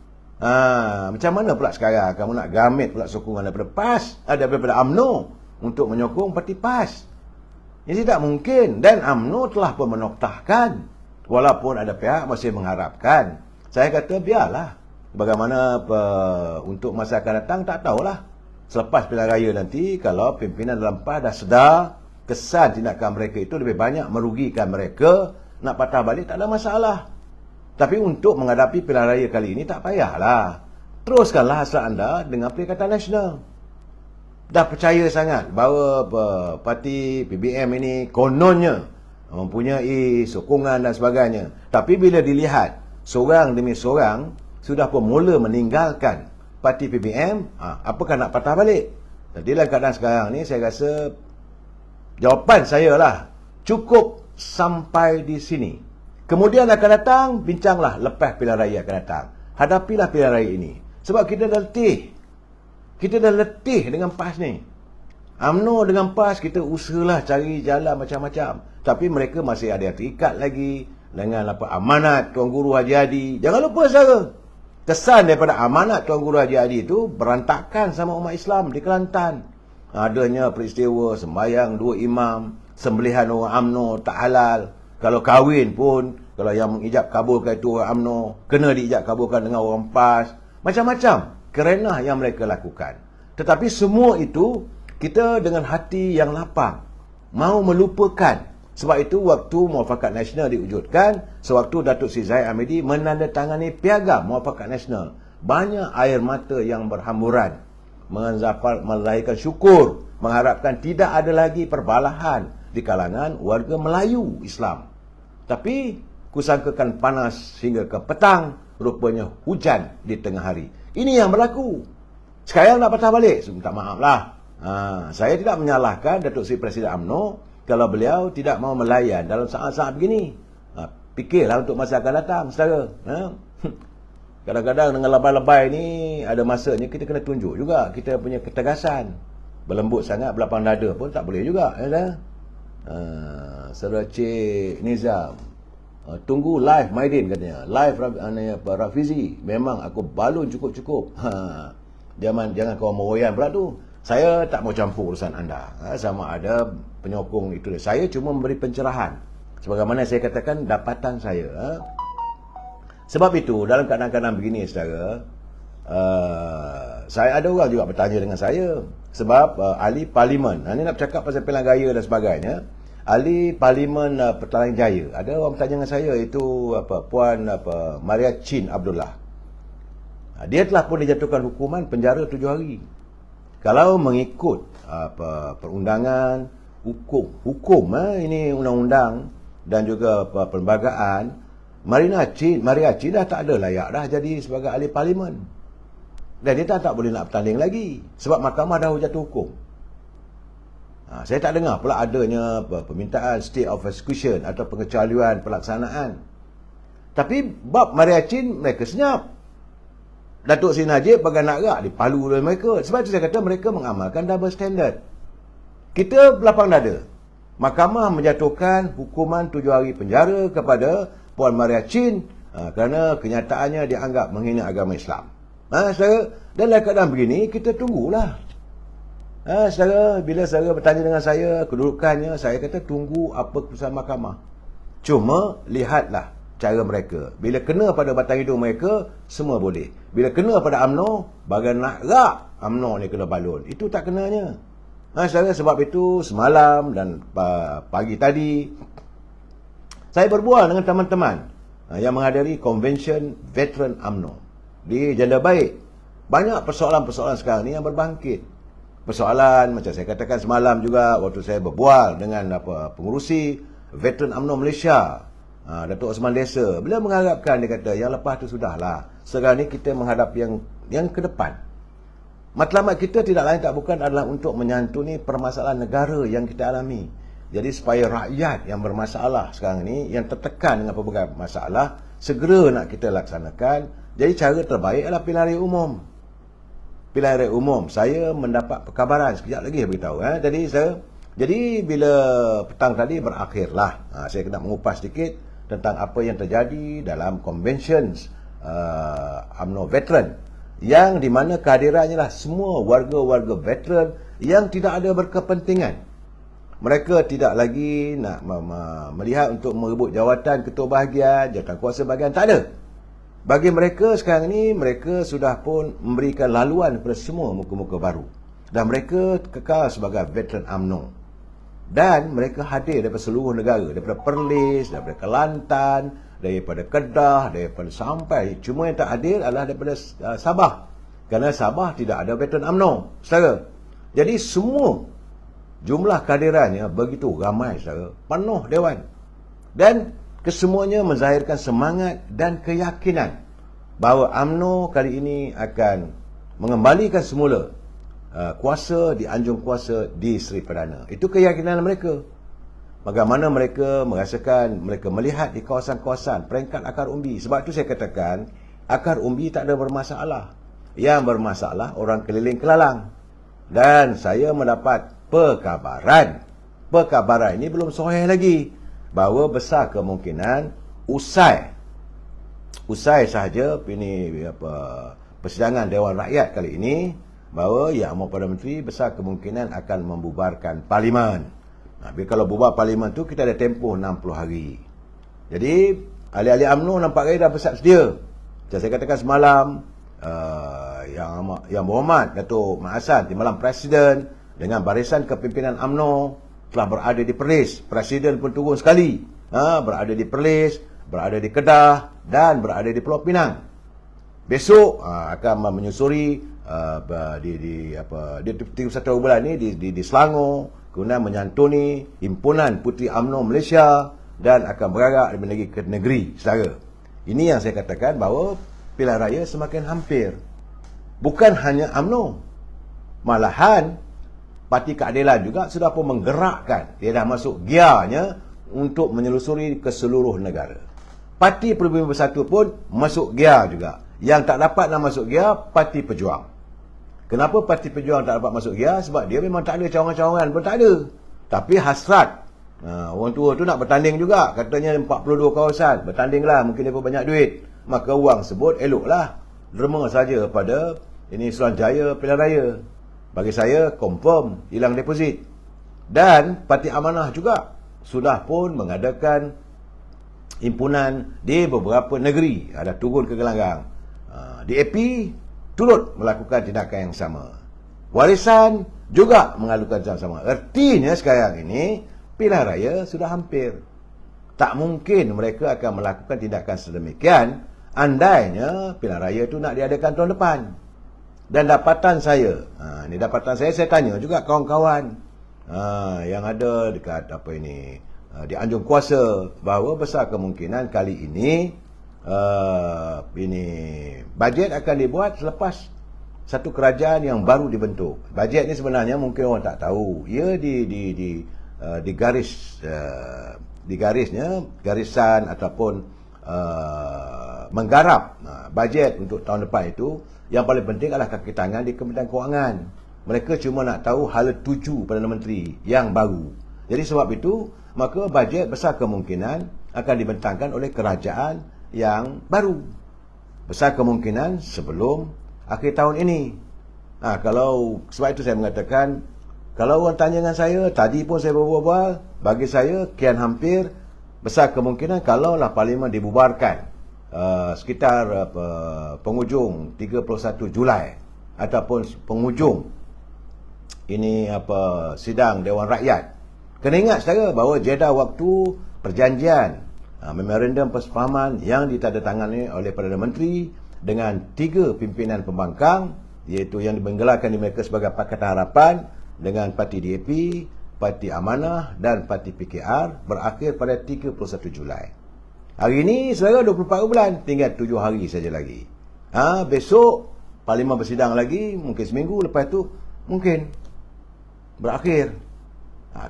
Macam mana pula sekarang kamu nak gamit pula sokongan daripada PAS, daripada UMNO untuk menyokong parti PAS? Ini tidak mungkin. Dan UMNO telah pun menoktahkan, walaupun ada pihak masih mengharapkan. Saya kata biarlah. Bagaimana untuk masa akan datang tak tahulah. Selepas pilihan raya nanti, kalau pimpinan dalam PAS dah sedar kesan tindakan mereka itu lebih banyak merugikan mereka, nak patah balik tak ada masalah. Tapi untuk menghadapi pilihan raya kali ini tak payahlah. Teruskanlah hasrat anda dengan Perikatan Nasional. Dah percaya sangat bahawa parti PBM ini kononnya mempunyai sokongan dan sebagainya. Tapi bila dilihat seorang demi seorang sudah pun mula meninggalkan parti PBM, apakah nak patah balik? Jadi dalam keadaan sekarang ni saya rasa jawapan saya lah, cukup sampai di sini. Kemudian akan datang, bincanglah lepas pilihan raya akan datang. Hadapilah pilihan raya ini. Sebab kita dah letih. Kita dah letih dengan PAS ni. UMNO dengan PAS kita usahalah cari jalan macam-macam. Tapi mereka masih ada terikat lagi dengan amanat Tuan Guru Haji Hadi. Jangan lupa saudara, kesan daripada amanat Tuan Guru Haji Hadi itu berantakan sama umat Islam di Kelantan. Adanya peristiwa sembahyang 2 imam, sembelihan orang UMNO tak halal. Kalau kahwin pun, kalau yang mengijab kabulkan itu orang UMNO, kena diijab kabulkan dengan orang PAS. Macam-macam kerenah yang mereka lakukan. Tetapi semua itu, kita dengan hati yang lapang, mau melupakan. Sebab itu waktu Muafakat Nasional diwujudkan, sewaktu Datuk Seri Zahid Hamidi menandatangani piagam Muafakat Nasional, banyak air mata yang berhamburan, melahirkan syukur, mengharapkan tidak ada lagi perbalahan di kalangan warga Melayu Islam. Tapi kusangkakan panas hingga ke petang, rupanya hujan di tengah hari. Ini yang berlaku. Sekarang nak patah balik, minta maaf lah. Saya tidak menyalahkan Datuk Seri Presiden UMNO kalau beliau tidak mau melayan dalam saat-saat begini. Fikirlah untuk masa akan datang, saudara. Kadang-kadang dengan lebay-lebay ni, ada masanya kita kena tunjuk juga kita punya ketegasan. Berlembut sangat, belapang dada pun tak boleh juga. Saudara Cik Nizam, tunggu live Maidin katanya. Live Rafizi. Memang aku balun cukup-cukup. Jangan kau meroyan pula tu. Saya tak mau campur urusan anda. Sama ada penyokong itu. Saya cuma memberi pencerahan. Sebagaimana saya katakan, dapatan saya. Sebab itu, dalam keadaan-keadaan begini, saudara, saya ada orang juga bertanya dengan saya. Sebab ahli parlimen, ini nak bercakap pasal pilihan raya dan sebagainya. Ahli parlimen Petaling Jaya, ada orang bertanya dengan saya, itu Puan Maria Chin Abdullah. Dia telah pun dijatuhkan hukuman penjara 7 hari. Kalau mengikut perundangan, hukum ini undang-undang dan juga perlembagaan, Maria Chin dah tak ada layak dah jadi sebagai ahli parlimen. Dan dia tak boleh nak bertanding lagi sebab mahkamah dah jatuh hukum. Saya tak dengar pula adanya permintaan state of execution atau pengecualian pelaksanaan. Tapi bab mariacin mereka senyap. Datuk Seri Najib bagai nak gerak dipalu oleh mereka. Sebab itu saya kata mereka mengamalkan double standard. Kita berlapang dada. Mahkamah menjatuhkan hukuman 7 hari penjara kepada Puan Maria Chin kerana kenyataannya dianggap menghina agama Islam. Saudara, dalam keadaan begini kita tunggulah. Saudara, bila saudara bertanya dengan saya kedudukannya, saya kata tunggu apa keputusan mahkamah. Cuma lihatlah cara mereka. Bila kena pada batang hidung mereka, semua boleh. Bila kena pada UMNO, bagai nak rak UMNO ni kena balun. Itu tak kenanya. Saudara, sebab itu semalam dan pagi tadi saya berbual dengan teman-teman yang menghadiri Convention Veteran UMNO di Janda Baik. Banyak persoalan-persoalan sekarang ni yang berbangkit. Persoalan macam saya katakan semalam juga waktu saya berbual dengan pengurusi Veteran UMNO Malaysia, Datuk Osman Desa. Beliau mengharapkan, dia kata yang lepas tu sudahlah. Sekarang ni kita menghadap yang ke depan. Matlamat kita tidak lain tak bukan adalah untuk menyantuni permasalahan negara yang kita alami. Jadi supaya rakyat yang bermasalah sekarang ni, yang tertekan dengan pelbagai masalah, segera nak kita laksanakan. Jadi cara terbaik adalah pilihan raya umum. Pilihan raya umum. Saya mendapat perkabaran sekejap lagi saya beritahu. Jadi bila petang tadi berakhirlah. Saya kena mengupas sedikit tentang apa yang terjadi dalam conventions UMNO Veteran, yang di mana kehadirannya lah semua warga-warga veteran yang tidak ada berkepentingan. Mereka tidak lagi nak melihat untuk merebut jawatan ketua bahagian, jawatan kuasa bahagian, tak ada. Bagi mereka sekarang ni, mereka sudah pun memberikan laluan kepada semua muka-muka baru. Dan mereka kekal sebagai veteran UMNO. Dan mereka hadir daripada seluruh negara, daripada Perlis, daripada Kelantan, daripada Kedah, daripada sampai. Cuma yang tak hadir adalah daripada Sabah. Kerana Sabah tidak ada veteran UMNO, saudara. Jadi semua jumlah kehadirannya begitu ramai, saudara. Penuh Dewan. Dan kesemuanya menzahirkan semangat dan keyakinan bahawa UMNO kali ini akan mengembalikan semula kuasa di anjung kuasa di Seri Perdana. Itu keyakinan mereka. Bagaimana mereka merasakan, mereka melihat di kawasan-kawasan peringkat akar umbi. Sebab itu saya katakan, akar umbi tak ada bermasalah. Yang bermasalah orang keliling kelalang. Dan saya mendapat perkabaran ini belum sahih lagi, bahawa besar kemungkinan usai sahaja persidangan Dewan Rakyat kali ini, bahawa Yang Amat Perdana Menteri besar kemungkinan akan membubarkan Parlimen. Kalau bubar Parlimen tu kita ada tempoh 60 hari. Jadi ahli-ahli UMNO nampak dah bersiap sedia. Macam saya katakan semalam, Yang Berhormat Datuk Mat Hassan Timbalan Presiden dengan barisan kepimpinan UMNO telah berada di Perlis. Presiden pun turun sekali. Berada di Perlis, berada di Kedah dan berada di Pulau Pinang. Besok akan menyusuri di 31 bulan ni di Selangor, kemudian menyantuni himpunan Puteri UMNO Malaysia dan akan bergerak dari negeri ke negeri, saudara. Ini yang saya katakan bahawa pilihan raya semakin hampir. Bukan hanya UMNO, malahan Parti Keadilan juga sudah pun menggerakkan. Dia dah masuk gearnya untuk menyelusuri ke seluruh negara. Parti Peribumi Bersatu pun masuk gear juga. Yang tak dapat nak masuk gear, Parti Pejuang. Kenapa Parti Pejuang tak dapat masuk gear? Sebab dia memang tak ada cawangan-cawangan pun tak ada. Tapi hasrat. Orang tua tu nak bertanding juga. Katanya 42 kawasan. Bertandinglah, mungkin dia pun banyak duit. Maka wang sebut eloklah derma saja pada ini Suruhanjaya pilihan raya. Bagi saya confirm hilang deposit. Dan Parti Amanah juga sudah pun mengadakan himpunan di beberapa negeri, ada turun ke gelanggang. DAP turut melakukan tindakan yang sama. Warisan juga melakukan tindakan yang sama. Artinya sekarang ini pilihan raya sudah hampir. Tak mungkin mereka akan melakukan tindakan sedemikian andainya pilihan raya itu nak diadakan tahun depan. Dan dapatan saya, saya tanya juga kawan-kawan yang ada dekat di anjung kuasa, bahawa besar kemungkinan kali ini bajet akan dibuat selepas satu kerajaan yang baru dibentuk. Bajet ni sebenarnya mungkin orang tak tahu. Ia di garisnya garisan ataupun menggarap bajet untuk tahun depan itu, yang paling penting adalah kaki tangan di Kementerian Kewangan. Mereka cuma nak tahu hala tuju Perdana Menteri yang baru. Jadi sebab itu, maka bajet besar kemungkinan akan dibentangkan oleh kerajaan yang baru. Besar kemungkinan sebelum akhir tahun ini. Sebab itu saya mengatakan, kalau orang tanya dengan saya, tadi pun saya berbual, bagi saya kian hampir besar kemungkinan kalaulah Parlimen dibubarkan sekitar penghujung 31 Julai ataupun penghujung ini sidang Dewan Rakyat. Kena ingat saudara bahawa jeda waktu perjanjian memorandum persefahaman yang ditandatangani oleh Perdana Menteri dengan 3 pimpinan pembangkang, iaitu yang digelarkan di mereka sebagai Pakatan Harapan dengan Parti DAP, Parti Amanah dan Parti PKR, berakhir pada 31 Julai. Hari ini saudara 24 bulan, tinggal 7 hari saja lagi. Besok Parlimen bersidang lagi, mungkin seminggu lepas tu mungkin berakhir.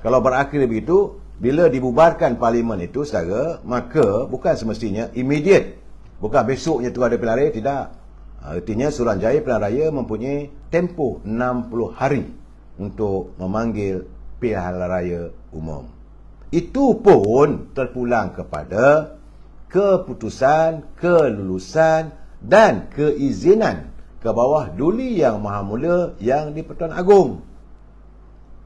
Kalau berakhir begitu, bila dibubarkan Parlimen itu saudara, maka bukan semestinya immediate, bukan besoknya tu ada pilihan raya, tidak. Artinya Suruhanjaya Pilihan Raya mempunyai tempoh 60 hari untuk memanggil pilihan raya umum. Itu pun terpulang kepada keputusan, kelulusan dan keizinan ke bawah Duli Yang Maha Mulia yang di Pertuan Agong.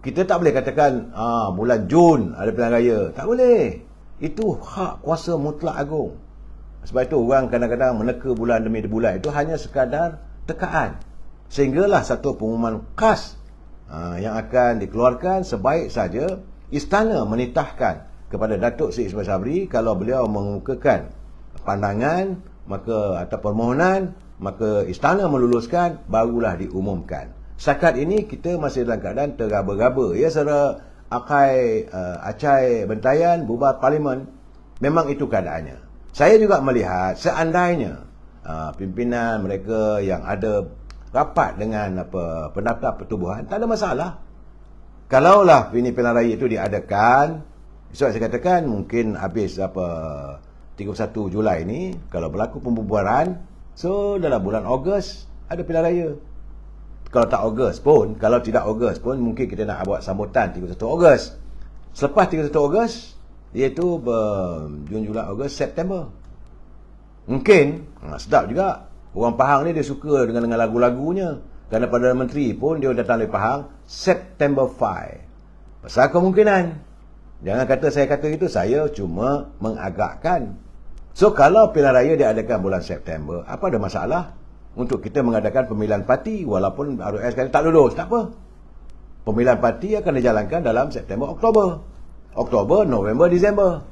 Kita tak boleh katakan bulan Jun ada pilihan raya. Tak boleh. Itu hak kuasa mutlak agung. Sebab itu orang kadang-kadang meneka bulan demi bulan. Itu hanya sekadar tekaan. Sehinggalah satu pengumuman khas yang akan dikeluarkan sebaik saja istana menitahkan kepada Datuk Seri Ismail Sabri, kalau beliau mengemukakan pandangan atau permohonan, maka istana meluluskan, barulah diumumkan. Setakat ini kita masih dalam keadaan tergaba-gaba. Ya, saudara Acai Bentayan bubar Parlimen, memang itu keadaannya. Saya juga melihat seandainya pimpinan mereka yang ada rapat dengan pendaftar pertubuhan, tak ada masalah. Kalaulah ini pilihan raya itu diadakan, sebab saya katakan mungkin habis 31 Julai ini, kalau berlaku pembubaran, so dalam bulan Ogos ada pilihan raya. Kalau tak Ogos pun, kalau tidak Ogos pun, mungkin kita nak buat sambutan 31 Ogos. Selepas 31 Ogos, iaitu Jun, Julai, Ogos, September. Mungkin, sedap juga. Orang Pahang ni dia suka dengan lagu-lagunya. Kerana Perdana Menteri pun dia datang dari Pahang, September 5. Besar kemungkinan. Jangan kata saya kata itu, saya cuma mengagakkan. So, kalau pilihan raya diadakan bulan September, apa ada masalah untuk kita mengadakan pemilihan parti walaupun RUS kali tak lulus? Tak apa. Pemilihan parti akan dijalankan dalam September, Oktober, November, Disember.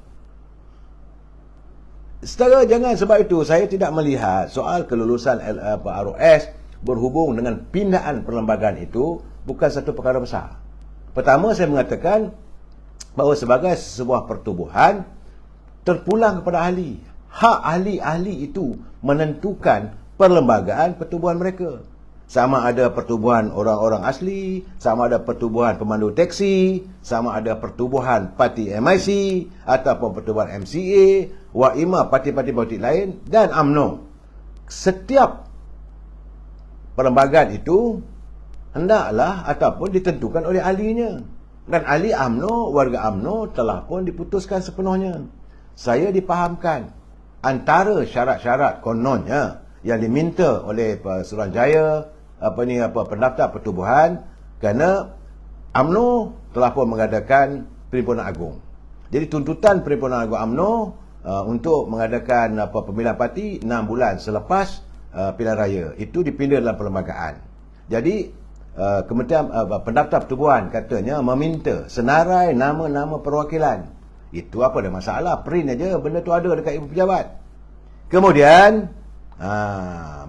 Setara jangan, sebab itu saya tidak melihat soal kelulusan RUS berhubung dengan pindaan perlembagaan itu bukan satu perkara besar. Pertama, saya mengatakan bahawa sebagai sebuah pertubuhan terpulang kepada ahli. Hak ahli-ahli itu menentukan perlembagaan pertubuhan mereka. Sama ada pertubuhan orang-orang asli, sama ada pertubuhan pemandu teksi, sama ada pertubuhan parti MIC ataupun pertubuhan MCA, WAIMA, parti-parti politik lain dan UMNO. Setiap perlembagaan itu hendaklah ataupun ditentukan oleh ahlinya. Dan ahli UMNO, warga UMNO telah pun diputuskan sepenuhnya. Saya dipahamkan antara syarat-syarat kononnya yang diminta oleh Suruhanjaya pendaftar pertubuhan, kerana UMNO telah pun mengadakan Perhimpunan Agung. Jadi tuntutan Perhimpunan Agung UMNO untuk mengadakan pemilihan parti 6 bulan selepas pilihan raya itu dipindah dalam perlembagaan. Jadi Kementerian pendaftar pertubuhan katanya meminta senarai nama-nama perwakilan. Itu apa ada masalah, print aja, benda tu ada dekat ibu pejabat. Kemudian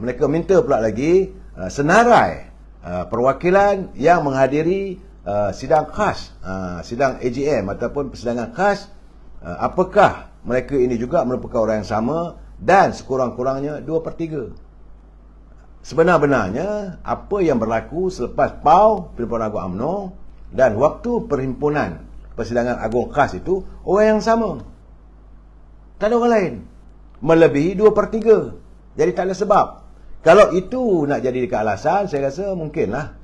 mereka minta pula lagi senarai perwakilan yang menghadiri sidang khas, sidang AGM ataupun persidangan khas. Apakah mereka ini juga merupakan orang yang sama dan sekurang-kurangnya 2/3. sebenar-benarnya apa yang berlaku selepas PAU, Perhimpunan Agung UMNO, dan waktu Perhimpunan Persidangan Agung Khas itu orang yang sama. Tak ada orang lain. Melebihi 2/3. Jadi tak ada sebab. Kalau itu nak jadi dekat alasan, saya rasa mungkinlah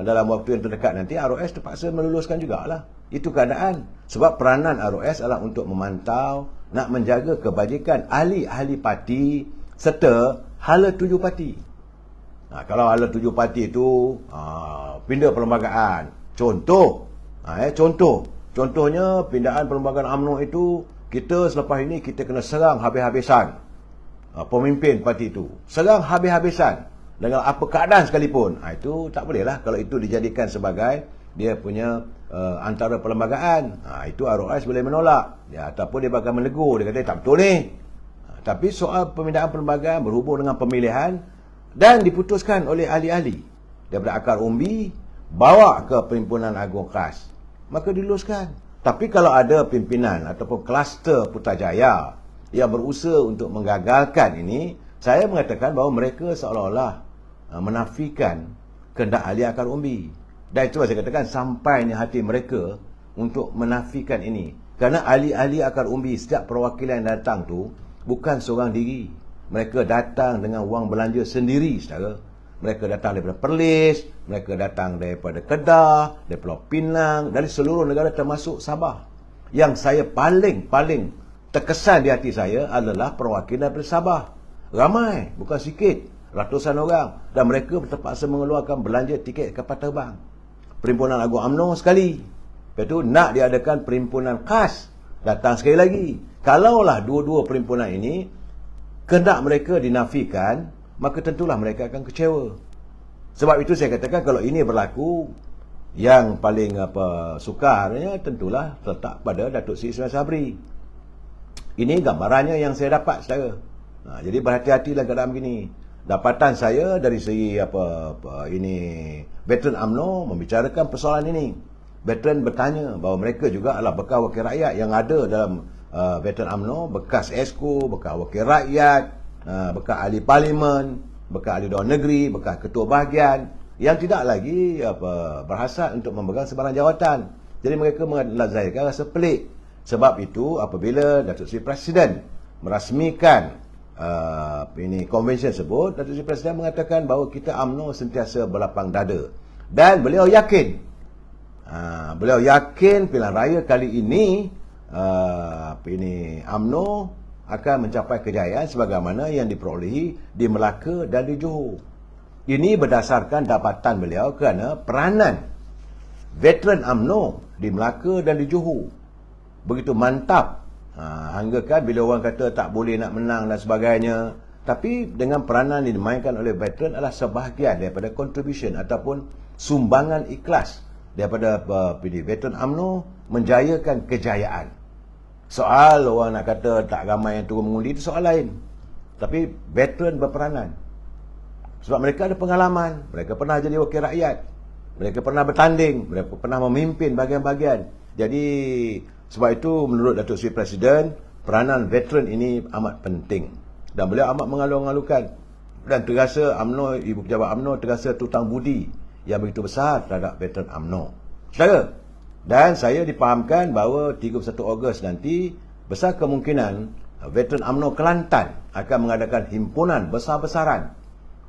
dalam waktu yang terdekat nanti ROS terpaksa meluluskan jugalah. Itu keadaan. Sebab peranan ROS adalah untuk memantau, nak menjaga kebajikan ahli-ahli parti serta hala 7 parti. Kalau hala 7 parti itu pindah perlembagaan. Contohnya pindaan perlembagaan UMNO itu, kita selepas ini kita kena serang habis-habisan pemimpin parti itu. Serang habis-habisan dengan apa keadaan sekalipun. Itu tak boleh lah kalau itu dijadikan sebagai dia punya antara perlembagaan. Itu ROS boleh menolak. Ataupun dia bakal menegur. Dia kata tak betul ni. Tapi soal pemindaan perlembagaan berhubung dengan pemilihan dan diputuskan oleh ahli-ahli daripada akar umbi bawa ke Perhimpunan Agung Khas, maka diluluskan. Tapi kalau ada pimpinan ataupun kluster Putrajaya yang berusaha untuk menggagalkan ini, saya mengatakan bahawa mereka seolah-olah menafikan kehendak ahli akar umbi. Dan itu saya katakan sampainya hati mereka untuk menafikan ini. Kerana ahli-ahli akar umbi setiap perwakilan yang datang tu bukan seorang diri. Mereka datang dengan wang belanja sendiri, saudara. Mereka datang daripada Perlis, mereka datang daripada Kedah, daripada Pulau Pinang, dari seluruh negara termasuk Sabah. Yang saya paling terkesan di hati saya adalah perwakilan dari Sabah. Ramai, bukan sikit, ratusan orang. Dan mereka terpaksa mengeluarkan belanja tiket kapal terbang. Perhimpunan Agung UMNO sekali. Lepas itu nak diadakan perhimpunan khas, datang sekali lagi. Kalaulah dua-dua perhimpunan ini kehendak mereka dinafikan, maka tentulah mereka akan kecewa. Sebab itu saya katakan kalau ini berlaku, yang paling sukarnya tentulah terletak pada Datuk Seri Ismail Sabri. Ini gambarannya yang saya dapat, saudara. Jadi berhati-hati dalam keadaan begini. Dapatan saya dari segi ini veteran UMNO membicarakan persoalan ini. Veteran bertanya bahawa mereka juga adalah bekas wakil rakyat yang ada dalam veteran UMNO, bekas esko, bekas wakil rakyat, bekas ahli parlimen, bekas ahli Dewan Negeri, bekas ketua bahagian yang tidak lagi berhasrat untuk memegang sebarang jawatan. Jadi mereka melazaikan rasa pelik. Sebab itu apabila Datuk Seri Presiden merasmikan ini konvensyen tersebut, Datuk Seri Presiden mengatakan bahawa kita UMNO sentiasa berlapang dada. Dan beliau yakin pilihan raya kali ini UMNO akan mencapai kejayaan sebagaimana yang diperolehi di Melaka dan di Johor. Ini berdasarkan dapatan beliau kerana peranan veteran UMNO di Melaka dan di Johor begitu mantap. Hingga kan bila orang kata tak boleh nak menang dan sebagainya, tapi dengan peranan yang dimainkan oleh veteran adalah sebahagian daripada contribution ataupun sumbangan ikhlas daripada veteran UMNO menjayakan kejayaan. Soal orang nak kata tak ramai yang turun mengundi itu soal lain. Tapi veteran berperanan. Sebab mereka ada pengalaman, mereka pernah jadi wakil rakyat, mereka pernah bertanding, mereka pernah memimpin bahagian-bahagian. Jadi sebab itu menurut Datuk Seri Presiden, peranan veteran ini amat penting. Dan beliau amat mengalu-alukan. Dan terasa UMNO, Ibu Pejabat UMNO terasa tutang budi yang begitu besar terhadap veteran UMNO. Saudara, dan saya dipahamkan bahawa 31 Ogos nanti besar kemungkinan veteran UMNO Kelantan akan mengadakan himpunan besar-besaran.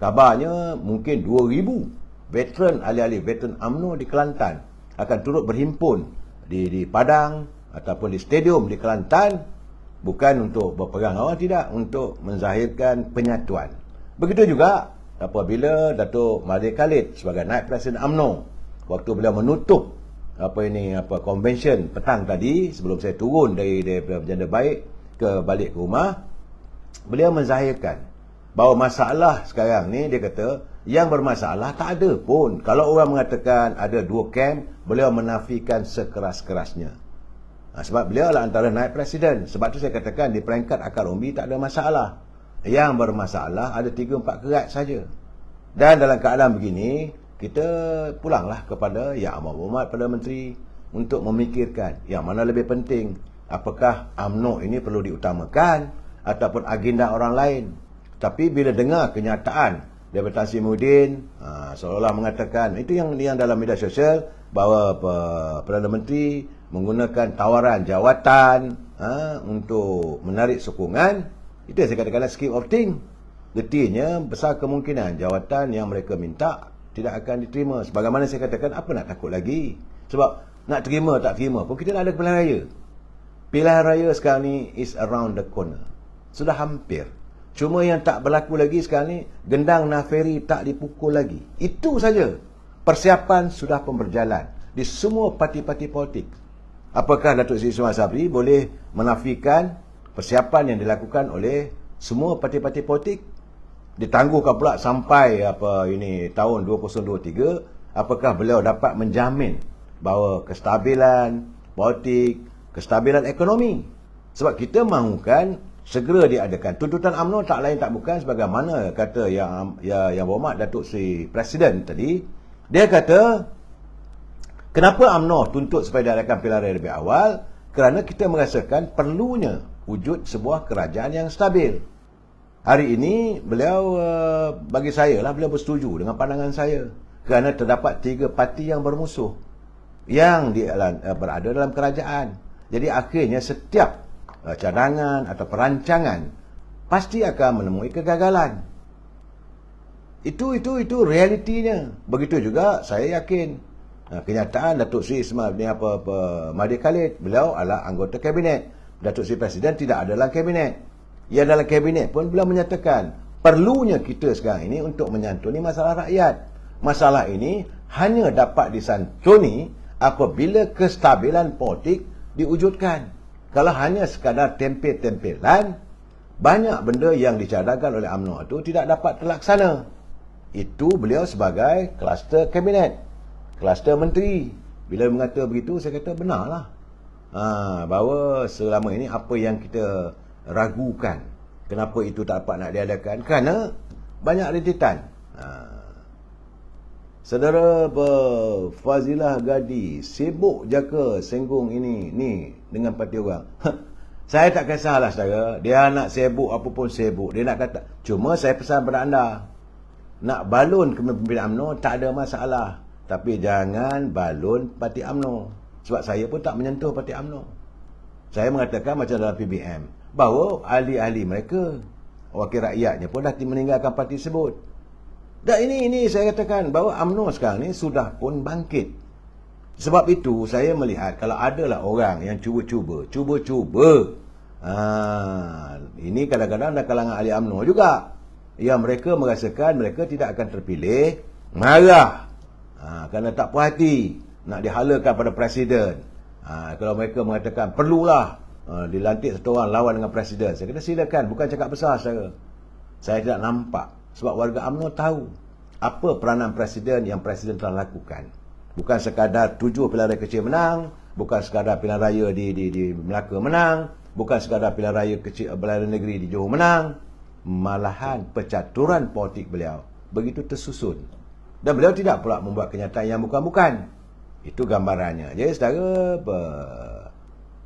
Kabarnya mungkin 2,000 veteran, ahli-ahli veteran UMNO di Kelantan akan turut berhimpun di Padang ataupun di stadium di Kelantan, bukan untuk berperang awal, tidak, untuk menzahirkan penyatuan. Begitu juga apabila Datuk Mahathir Khalid sebagai naib Presiden UMNO, waktu beliau menutup konvensyen petang tadi, sebelum saya turun dari berjanda baik balik ke rumah, beliau menzahirkan bahawa masalah sekarang ni, dia kata yang bermasalah tak ada pun. Kalau orang mengatakan ada dua kamp, beliau menafikan sekeras-kerasnya. Sebab beliau adalah antara naib presiden. Sebab tu saya katakan di peringkat akar umbi tak ada masalah. Yang bermasalah ada 3-4 kerat saja. Dan dalam keadaan begini, kita pulanglah kepada Yang Amat Berhormat Perdana Menteri untuk memikirkan yang mana lebih penting. Apakah UMNO ini perlu diutamakan ataupun agenda orang lain. Tapi bila dengar kenyataan daripada Tan Sri Muhyiddin, seolah-olah mengatakan, itu yang dalam media sosial, bahawa Perdana Menteri menggunakan tawaran jawatan untuk menarik sokongan. Itu yang saya katakan scheme of thing. Artinya besar kemungkinan jawatan yang mereka minta tidak akan diterima. Sebagaimana saya katakan, apa nak takut lagi? Sebab nak terima tak terima pun kita nak ada pilihan raya. Pilihan raya sekarang ni is around the corner. Sudah hampir. Cuma yang tak berlaku lagi sekarang ni, gendang naferi tak dipukul lagi. Itu saja. Persiapan sudah pun berjalan di semua parti-parti politik. Apakah Datuk Seri Ismail Sabri boleh menafikan persiapan yang dilakukan oleh semua parti-parti politik? Ditangguhkan pula sampai tahun 2023, apakah beliau dapat menjamin bahawa kestabilan politik, kestabilan ekonomi? Sebab kita mahukan segera diadakan. Tuntutan UMNO tak lain tak bukan sebagaimana kata yang berhormat Datuk Seri Presiden tadi. Dia kata, kenapa UMNO tuntut supaya diadakan pilihan raya lebih awal? Kerana kita merasakan perlunya wujud sebuah kerajaan yang stabil. Hari ini beliau, bagi saya lah, beliau bersetuju dengan pandangan saya. Kerana terdapat 3 parti yang bermusuh yang berada dalam kerajaan. Jadi akhirnya setiap cadangan atau perancangan pasti akan menemui kegagalan. Itu realitinya. Begitu juga saya yakin kenyataan Datuk Seri Ismail ni Mahdi Khalid, beliau adalah anggota kabinet. Datuk Seri Presiden tidak ada dalam kabinet. Yang dalam kabinet pun beliau menyatakan perlunya kita sekarang ini untuk menyantuni masalah rakyat. Masalah ini hanya dapat disantuni apabila kestabilan politik diwujudkan. Kalau hanya sekadar tempel-tempelan, banyak benda yang dicadangkan oleh UMNO itu tidak dapat terlaksana. Itu beliau sebagai kluster kabinet, kluster menteri. Bila mengata begitu, saya kata benarlah. Bahawa selama ini apa yang kita ragukan, kenapa itu tak dapat nak diadakan, kerana banyak rentetan. Saudara Fazilah Gadi sibuk jaka senggung ini ni dengan parti orang. Saya tak kisahlah saudara, dia nak sibuk apa pun sibuk, dia nak kata. Cuma saya pesan pada anda, nak balun kepimpinan UMNO tak ada masalah, tapi jangan balun parti UMNO. Sebab saya pun tak menyentuh parti UMNO. Saya mengatakan macam dalam PBM, bahawa ahli-ahli mereka, wakil rakyatnya pun dah meninggalkan parti tersebut. Dan ini saya katakan bahawa UMNO sekarang ni sudah pun bangkit. Sebab itu saya melihat kalau adalah orang yang cuba-cuba. Ini kadang-kadang dalam kalangan ahli UMNO juga, yang mereka merasakan mereka tidak akan terpilih, marah kerana tak puas hati nak dihalakan pada presiden. Kalau mereka mengatakan perlulah dilantik satu orang lawan dengan presiden, saya kata silakan, bukan cakap besar saya tidak nampak. Sebab warga UMNO tahu apa peranan presiden yang presiden telah lakukan. Bukan sekadar 7 pilihan raya kecil menang, bukan sekadar pilihan raya di Melaka menang, bukan sekadar pilihan raya kecil pilihan negeri di Johor menang, malahan percaturan politik beliau begitu tersusun. Dan beliau tidak pula membuat kenyataan yang bukan-bukan. Itu gambarannya. Jadi saudara,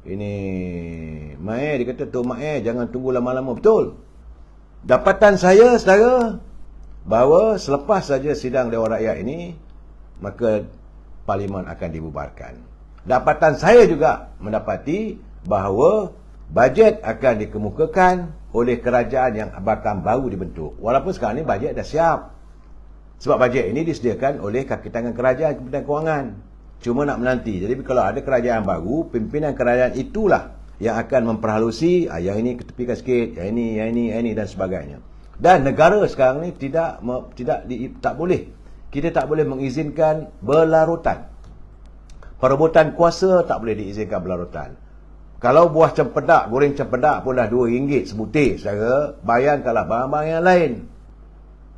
ini Mae, dia kata, Tok Mae jangan tunggu lama-lama. Betul. Dapatan saya saudara, bahawa selepas saja sidang Dewan Rakyat ini, maka Parlimen akan dibubarkan. Dapatan saya juga mendapati bahawa bajet akan dikemukakan oleh kerajaan yang bakal baru dibentuk. Walaupun sekarang ni bajet dah siap. Sebab bajet ini disediakan oleh kaki tangan kerajaan, Kementerian Kewangan. Cuma nak menanti. Jadi kalau ada kerajaan baru, pimpinan kerajaan itulah yang akan memperhalusi, yang ini ketepikan sikit, yang ini dan sebagainya. Dan negara sekarang ni tak boleh. Kita tak boleh mengizinkan berlarutan. Perebutan kuasa tak boleh diizinkan berlarutan. Kalau buah cempedak, goreng cempedak pun dah RM2 sebutir, saudara, bayangkanlah barang-barang yang lain.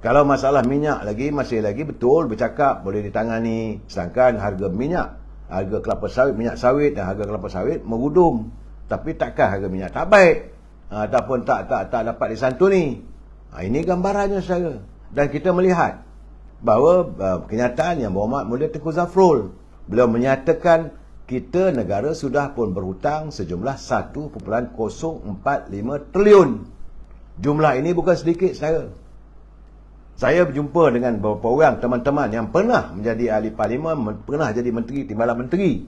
Kalau masalah minyak masih lagi betul bercakap boleh ditangani, sedangkan harga minyak, harga kelapa sawit, minyak sawit dan harga kelapa sawit merudum. Tapi takkan harga minyak tak baik ataupun tak dapat disantuni. Ini gambarannya saudara. Dan kita melihat bahawa kenyataan yang berhormat Mulia Tengku Zafrul, beliau menyatakan kita negara sudah pun berhutang sejumlah 1.045 triliun. Jumlah ini bukan sedikit saudara. Saya berjumpa dengan beberapa orang teman-teman yang pernah menjadi ahli parlimen, pernah jadi menteri, timbalan menteri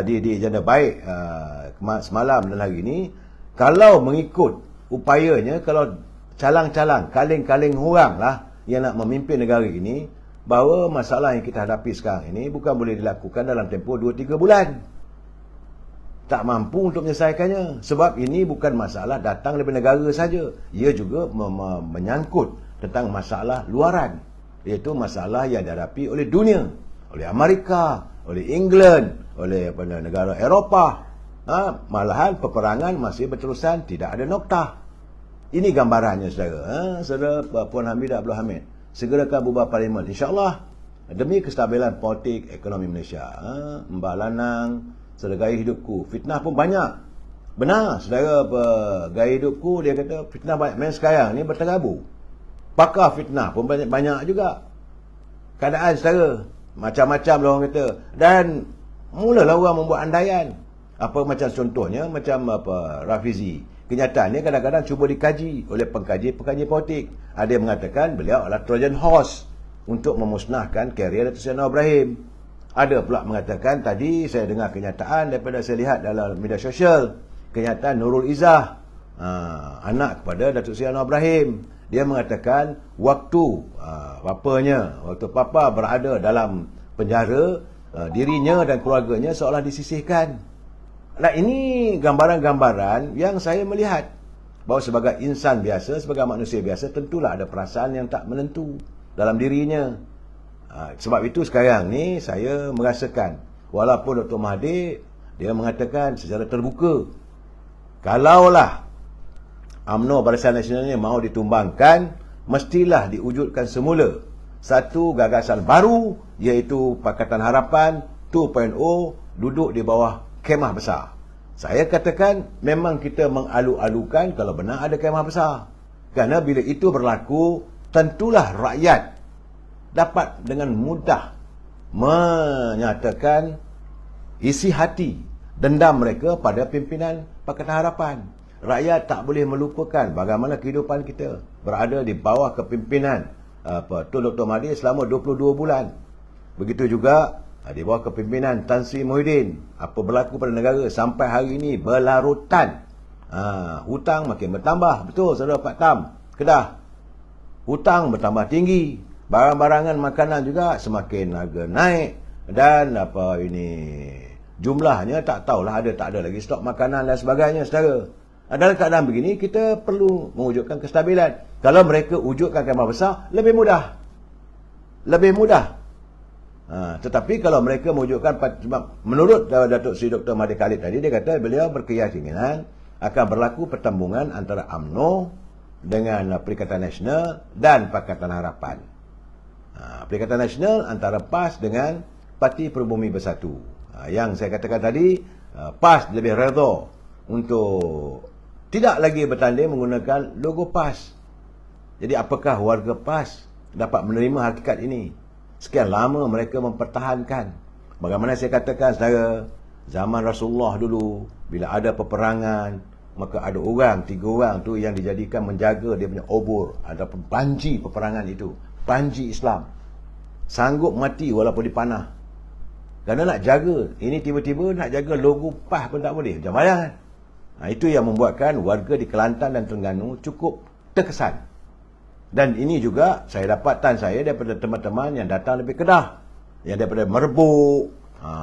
di Janda Baik semalam dan hari ini. Kalau mengikut upayanya, kalau calang-calang, kaling-kaling orang lah yang nak memimpin negara ini, bahawa masalah yang kita hadapi sekarang ini bukan boleh dilakukan dalam tempoh 2-3 bulan. Tak mampu untuk menyelesaikannya. Sebab ini bukan masalah datang daripada negara saja. Ia juga menyangkut tentang masalah luaran, iaitu masalah yang dihadapi oleh dunia, oleh Amerika, oleh England, oleh negara Eropah. Malahan peperangan masih berterusan, tidak ada noktah. Ini gambarannya, saudara. Saudara Puan Hamidah Abdul Hamid segerakan bubar parlimen, insyaAllah, demi kestabilan politik ekonomi Malaysia. Mbak Lanang, saudara, gaya hidupku, fitnah pun banyak. Benar, saudara, gaya hidupku, dia kata fitnah banyak. Main sekarang ni berterabur. Pakar fitnah pun banyak juga. Keadaan saudara, macam-macam lah orang kata. Dan mulalah orang membuat andaian. Apa macam contohnya, macam Rafizi. Kenyataannya kadang-kadang cuba dikaji oleh pengkaji-pengkaji politik. Ada yang mengatakan beliau adalah Trojan Horse untuk memusnahkan karier Datuk Seri Anwar Ibrahim. Ada pula mengatakan, tadi saya dengar kenyataan daripada saya lihat dalam media sosial, kenyataan Nurul Izzah, anak kepada Datuk Seri Anwar Ibrahim. Dia mengatakan waktu papa berada dalam penjara, dirinya dan keluarganya seolah disisihkan. Nah, ini gambaran-gambaran yang saya melihat bahawa sebagai insan biasa, sebagai manusia biasa, tentulah ada perasaan yang tak menentu dalam dirinya. Sebab itu sekarang ni saya merasakan, walaupun Dr. Mahathir dia mengatakan secara terbuka, kalaulah UMNO Barisan Nasional ini mau ditumbangkan, mestilah diwujudkan semula satu gagasan baru, iaitu Pakatan Harapan 2.0 duduk di bawah kemah besar. Saya katakan memang kita mengalu-alukan kalau benar ada kemah besar. Kerana bila itu berlaku, tentulah rakyat dapat dengan mudah menyatakan isi hati dendam mereka pada pimpinan Pakatan Harapan. Rakyat tak boleh melupakan bagaimana kehidupan kita berada di bawah kepimpinan Tun Dr. Mahathir selama 22 bulan. Begitu juga di bawah kepimpinan Tan Sri Muhyiddin. Apa berlaku pada negara sampai hari ini berlarutan. Hutang makin bertambah. Betul, saudara Pak Tam, Kedah. Hutang bertambah tinggi. Barang-barangan makanan juga semakin harga naik. Dan jumlahnya tak tahulah ada tak ada lagi stok makanan dan sebagainya, saudara. Dalam keadaan begini, kita perlu mewujudkan kestabilan. Kalau mereka wujudkan kemah besar, lebih mudah. Lebih mudah. Tetapi kalau mereka mewujudkan, menurut Datuk Seri Dr. Mahathir Khalid tadi, dia kata beliau berkeyakinan akan berlaku pertembungan antara UMNO dengan Perikatan Nasional dan Pakatan Harapan. Perikatan Nasional antara PAS dengan Parti Perubumi Bersatu. Yang saya katakan tadi, PAS lebih redha untuk tidak lagi bertanding menggunakan logo PAS. Jadi apakah warga PAS dapat menerima hakikat ini? Sekian lama mereka mempertahankan. Bagaimana saya katakan, saudara, zaman Rasulullah dulu, bila ada peperangan, maka ada 3 orang tu yang dijadikan menjaga dia punya obor ataupun panji peperangan itu, panji Islam. Sanggup mati walaupun dipanah. Kerana nak jaga, ini tiba-tiba nak jaga logo PAS pun tak boleh. Macam mana kan? Itu yang membuatkan warga di Kelantan dan Terengganu cukup terkesan. Dan ini juga saya dapatan saya daripada teman-teman yang datang dari Kedah, yang daripada Merbuk,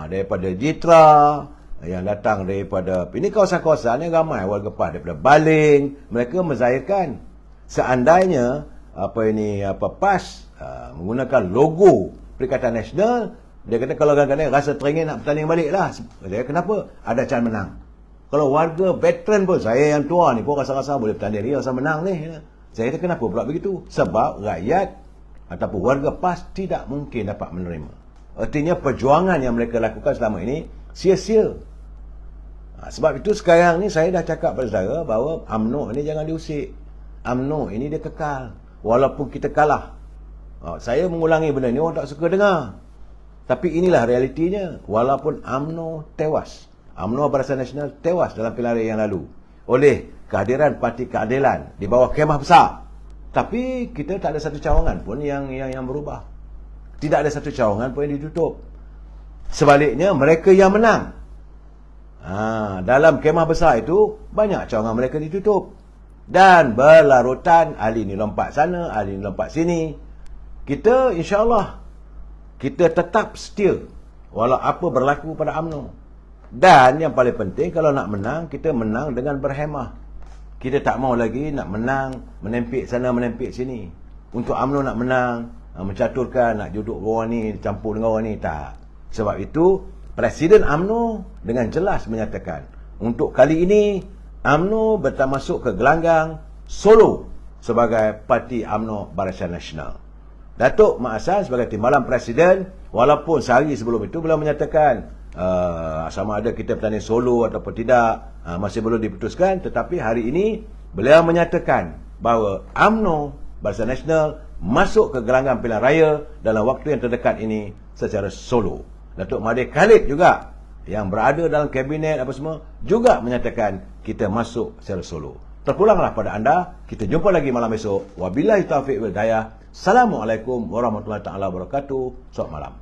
daripada Jitra, yang datang daripada ini kawasan-kawasan yang ramai warga PAS daripada Baling. Mereka menzahirkan seandainya PAS menggunakan logo Perikatan Nasional, dia kata kalau kadang-kadang rasa teringin nak bertanding balik lah. Dia kenapa? Ada can menang. Kalau warga veteran pun, saya yang tua ni pun rasa-rasa boleh bertanding, dia rasa menang ni. Saya kata kenapa pula begitu? Sebab rakyat ataupun warga PAS tidak mungkin dapat menerima. Artinya perjuangan yang mereka lakukan selama ini sia-sia. Sebab itu sekarang ni saya dah cakap pada saudara bahawa UMNO ini jangan diusik. UMNO ini dia kekal walaupun kita kalah. Saya mengulangi benda ni, orang tak suka dengar. Tapi inilah realitinya. Walaupun UMNO tewas, UMNO Barisan Nasional tewas dalam pilihan raya yang lalu oleh kehadiran Parti Keadilan di bawah kemah besar, Tapi kita tak ada satu cawangan pun yang berubah. Tidak ada satu cawangan pun yang ditutup. Sebaliknya, mereka yang menang. Dalam kemah besar itu, banyak cawangan mereka ditutup. Dan berlarutan, ahli ni lompat sana, ahli ni lompat sini. Kita, insyaAllah, kita tetap setia walau apa berlaku pada UMNO. Dan yang paling penting, kalau nak menang, kita menang dengan berhemah. Kita tak mau lagi nak menang, menempik sana, menempik sini. Untuk UMNO nak menang, mencaturkan, nak duduk orang ni, campur dengan orang ni, tak. Sebab itu, Presiden UMNO dengan jelas menyatakan, untuk kali ini, UMNO masuk ke gelanggang Solo sebagai Parti UMNO Barisan Nasional. Datuk Mak Hassan sebagai Timbalan Presiden, walaupun sehari sebelum itu beliau menyatakan sama ada kita bertanding solo ataupun tidak, masih belum diputuskan, tetapi hari ini beliau menyatakan bahawa UMNO Barisan Nasional masuk ke gelanggang pilihan raya dalam waktu yang terdekat ini secara solo. Datuk Mahathir Khalid juga yang berada dalam kabinet apa semua juga menyatakan kita masuk secara solo. Terpulanglah pada anda. Kita jumpa lagi malam esok. Wabillahi taufiq wal hidayah. Assalamualaikum warahmatullahi taala wabarakatuh. Selamat malam.